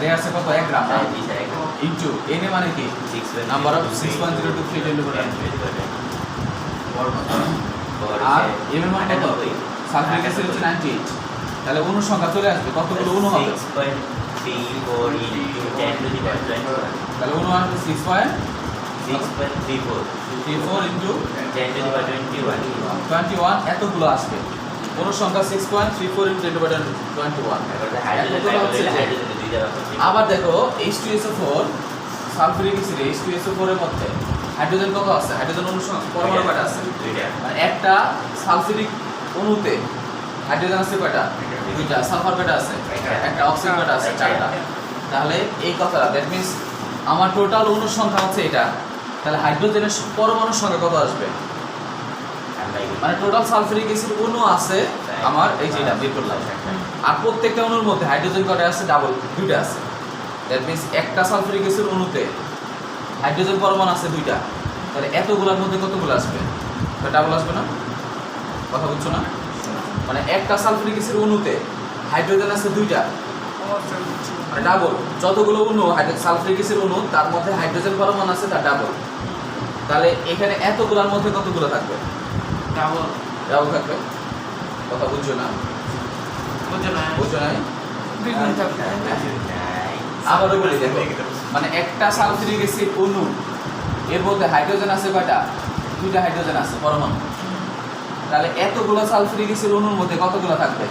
Speaker 1: দেয়া আছে কত 1 গ্রাম
Speaker 2: হ্যাঁ, জি স্যার, একদম।
Speaker 1: ইনটু এন মানে কি
Speaker 2: 6.023
Speaker 1: number of 6.023 10
Speaker 2: 10 to the power 10। বড়
Speaker 1: আর
Speaker 2: হচ্ছে
Speaker 1: এম এর মান কত
Speaker 2: 98
Speaker 1: সালফিউরিক অ্যাসিড হচ্ছে 98 তাহলে অণু সংখ্যা চলে আসবে কতগুলো অণু হবে
Speaker 2: 6.34 into 10 to the power 21।
Speaker 1: তাহলে অণু আসবে 6.34
Speaker 2: 6.34
Speaker 1: ইনটু
Speaker 2: 10 to the power 21।
Speaker 1: 21 এতগুলো আসবে অণু সংখ্যা 6.34 ইনটু 10 টু দি পাওয়ার 21
Speaker 2: এবার হাইড্রোজেন
Speaker 1: এতগুলো হচ্ছে যে-
Speaker 2: হাইড্রোজেন দুইটা আছে।
Speaker 1: আবার দেখো H2SO4 সালফিউরিক অ্যাসিড H2SO4 এর মধ্যে হাইড্রোজেন কত আছে হাইড্রোজেন অণু পরমাণু কয়টা আছে
Speaker 2: দুইটা।
Speaker 1: মানে একটা সালফিউরিক অণুতে হাইড্রোজেন আছে কয়টা দুইটা সালফার কয়টা আছে একটা অক্সিজেন কয়টা আছে চারটা তাহলে এই কথাটা দ্যাট মিন্স আমার টোটাল অণুর সংখ্যা হচ্ছে এটা তাহলে হাইড্রোজেনের পরমাণুর সংখ্যা কত আসবে
Speaker 2: আমরা এগুলো
Speaker 1: মানে টোটাল সালফিউরিক অ্যাসিড অণু আছে আমার এই যে এটা বের করলাম আর প্রত্যেকটা অণুর মধ্যে হাইড্রোজেন কয়টা আছে ডাবল দুইটা আছে দ্যাট মিন্স একটা সালফিউরিক অ্যাসিড অণুতে হাইড্রোজেন পরমাণু আছে দুইটা তাহলে এতগুলোর মধ্যে কতগুলো আসবে ডাবল আসবে না কথা বুঝছো না মানে একটা সালফিউরিক অ্যাসিড অণুতে হাইড্রোজেন আছে দুইটা মানে ডাবল যতগুলো অণু সালফিউরিক অ্যাসিড অণু তার মধ্যে হাইড্রোজেন পরমাণু আছে তার ডাবল তাহলে এখানে এতগুলোর মধ্যে কতগুলো থাকবে
Speaker 4: ডাবল
Speaker 1: ডাবল থাকবে কথা বুঝছো না
Speaker 4: বুঝছো না
Speaker 1: বুঝছো না
Speaker 5: দ্বিগুণ থাকবে
Speaker 1: আবারও বলি দেখো মানে একটা সালফিউরিক অ্যাসিড অণু এর মধ্যে হাইড্রোজেন আছে কয়টা দুইটা হাইড্রোজেন আছে পরমাণু তাহলে এতগুলো সালফিউরিক অ্যাসিড অণুর মধ্যে কতগুলো থাকবে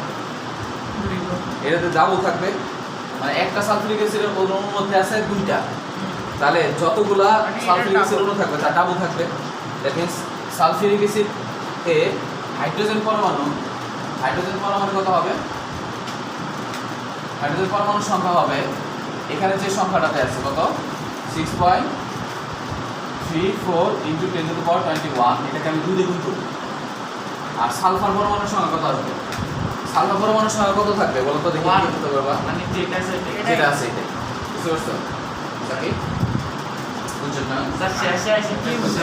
Speaker 1: এটাতে ডাবল থাকবে মানে একটা সালফিউরিক অ্যাসিডের অণুর মধ্যে আছে দুইটা তাহলে যতগুলা
Speaker 5: মানে এটা
Speaker 1: সালফিউরিক অ্যাসিড
Speaker 5: double।
Speaker 1: অণু থাকবে তার ডাবল থাকবে that means sulphuric acid A hydrogen পরমাণু কত হবে হাইড্রোজেন পরমাণুর সংখ্যা হবে এখানে যে সংখ্যাটাতে আছে কত 6.34 ইনটু 10 টু দি পাওয়ার 21 এটাকে আমি 2 দিয়ে গুণ করব আর সালফার পরমাণুর সংখ্যা কত আসবে সালফার পরমাণুর সংখ্যা কত থাকবে বলো তো দেখি
Speaker 4: One।
Speaker 1: কি করতে পারবা
Speaker 4: মানে যেটা আছে
Speaker 1: যেটা আছে এটা বুঝতে পারছো ওকে বুঝছো না
Speaker 4: স্যার শেষে এসে কি বুঝছো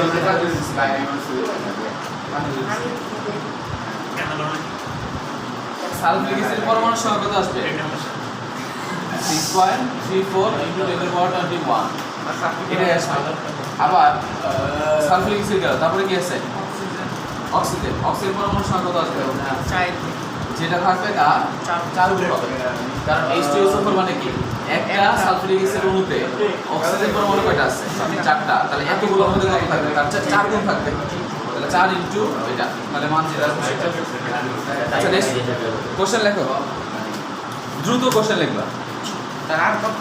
Speaker 1: সালফিউরিক অ্যাসিড পরমাণুর সংখ্যা কত আসবে 6.34 ইনটু 10 টু দি পাওয়ার 21 এটাই আসবে আবার সালফিউরিক অ্যাসিড গেল তারপরে কি আছে অক্সিজেন পরমাণুর সংখ্যা কত আসবে যেটা থাকবে তা চার গুণ হবে কারণ H2SO4 মানে কি একটা সালফিউরিক অ্যাসিড অণুতে অক্সিজেন পরমাণু কয়টা আছে চারটা তাহলে এতগুলো মধ্যে কত থাকবে তার চার গুণ থাকবে তাহলে 4 ইনটু এটা তাহলে মান যেটা আসবে সেটা আচ্ছা নেক্সট কোশ্চেন লেখো দ্রুত কোশ্চেন লিখবা
Speaker 5: আর কত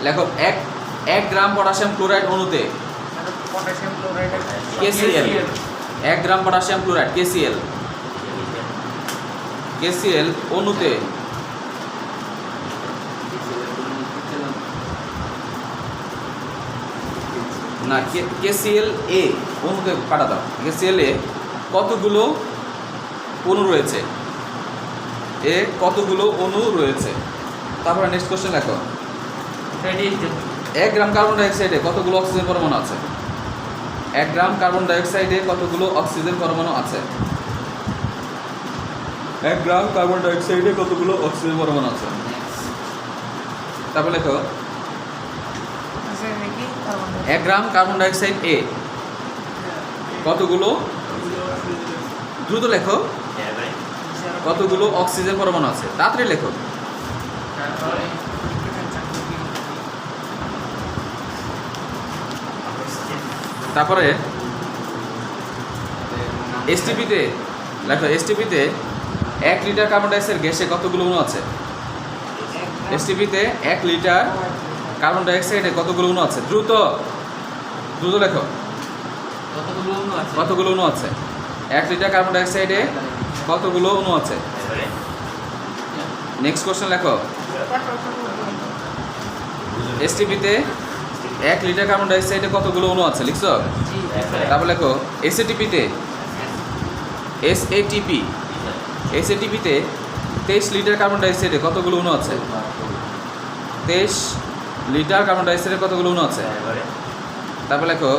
Speaker 1: লেখো 1 গ্রাম পটাশিয়াম ক্লোরাইড অণুতে
Speaker 5: পটাশিয়াম ক্লোরাইড
Speaker 1: KCl 1 গ্রাম পটাশিয়াম ক্লোরাইড KCl অণুতে না KCl এ অণুতে কাটা দাও KCl এ কতগুলো অণু রয়েছে তারপরে নেক্সট কোশ্চেন লেখো 1 গ্রাম কার্বন ডাই অক্সাইডে কতগুলো অক্সিজেন পরমাণু আছে 1 গ্রাম কার্বন ডাই অক্সাইডে কতগুলো অক্সিজেন পরমাণু আছে 1 গ্রাম কার্বন ডাই অক্সাইডে কতগুলো অক্সিজেন পরমাণু আছে তারপর লেখো
Speaker 5: আছে নাকি
Speaker 1: 1 গ্রাম কার্বন ডাই অক্সাইড এ কতগুলো দ্রুত লেখো কতগুলো অক্সিজেন পরমাণু আছে তাড়াতাড়ি লেখো তারপরে এসটিপিতে লেখো এসটিপিতে 1 লিটার কার্বন ডাই অক্সাইড গ্যাসে কতগুলো অণু আছে এসটিপিতে 1 লিটার কার্বন ডাই অক্সাইডে কতগুলো অণু আছে দ্রুত লেখো কতগুলো অণু আছে 1 লিটার কার্বন ডাই অক্সাইডে কতগুলো অণু আছে নেক্সট কোশ্চেন লেখো এসটিপিতে 1 লিটার কার্বন ডাই অক্সাইডে কতগুলো অণু আছে লিখছো তারপর লেখো এসএটিপিতে এসএটিপিতে 23 লিটার কার্বন ডাই অক্সাইডে কতগুলো অণু আছে 23 লিটার কার্বন ডাই অক্সাইডে কতগুলো অণু আছে তারপর লেখো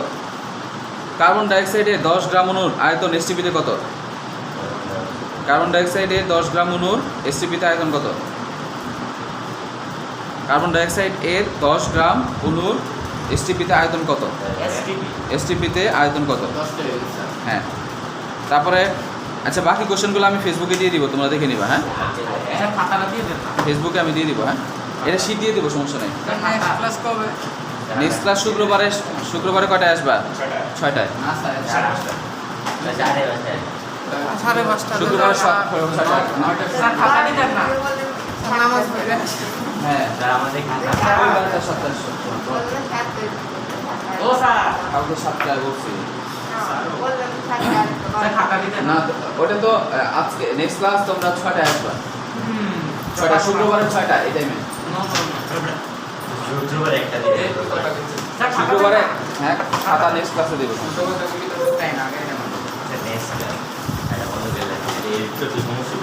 Speaker 1: কার্বন ডাই অক্সাইডে 10 গ্রাম অণুর আয়তন এসটিপিতে কত কার্বন ডাই অক্সাইডে 10 গ্রাম অণুর এসটিপিতে আয়তন কত কার্বন ডাইঅক্সাইড এর 10 গ্রাম অণুর এসটিপিতে আয়তন কত?
Speaker 2: এসটিপি
Speaker 1: এসটিপিতে আয়তন কত?
Speaker 4: 10 টা হয়ে গেছে।
Speaker 1: হ্যাঁ, তারপরে আচ্ছা বাকি কোশ্চেনগুলো আমি ফেসবুকে দিয়ে দিব, তোমরা দেখে নিবা। হ্যাঁ,
Speaker 4: স্যার খাতাটা দিয়ে দেন না।
Speaker 1: ফেসবুকে আমি দিয়ে দিব। হ্যাঁ, এটা শীট দিয়ে দেবো, সমস্যা নেই।
Speaker 5: নেক্সট ক্লাস কবে?
Speaker 1: নেক্সট ক্লাস শুক্রবারে কয়টায় আসবা? 6টায়।
Speaker 4: না স্যার
Speaker 2: সাড়ে পাঁচটা।
Speaker 5: 5:30
Speaker 1: শুক্রবার 6টায়।
Speaker 4: স্যার খাতা দিয়ে দেন না।
Speaker 5: নামাজ পড়ে আসি।
Speaker 1: হ্যাঁ,
Speaker 2: স্যার আমাদের খাতা
Speaker 1: ওই বারোটা 7টায়।
Speaker 4: ও স্যার
Speaker 1: কালকে 7টায় বলছি।
Speaker 4: স্যার খাতা দিয়ে দেন
Speaker 1: না,
Speaker 4: না।
Speaker 1: ওটা তো আজকে নেক্সট ক্লাস তোমরা 6টায় আসবা। 6টা শুক্রবারে 6টা এই টাইমে।
Speaker 2: শুক্রবার একটা দিতে
Speaker 4: স্যার খাতা
Speaker 1: শুক্রবারে
Speaker 4: দিয়ে দেন
Speaker 1: হ্যাঁ, খাতা নেক্সট ক্লাসে দেবো।
Speaker 4: না। তো কথা বলি তো টাইম আগে দেন।
Speaker 2: নেক্সট একটা বন্ধ করে দেন। এই তো সমস্যা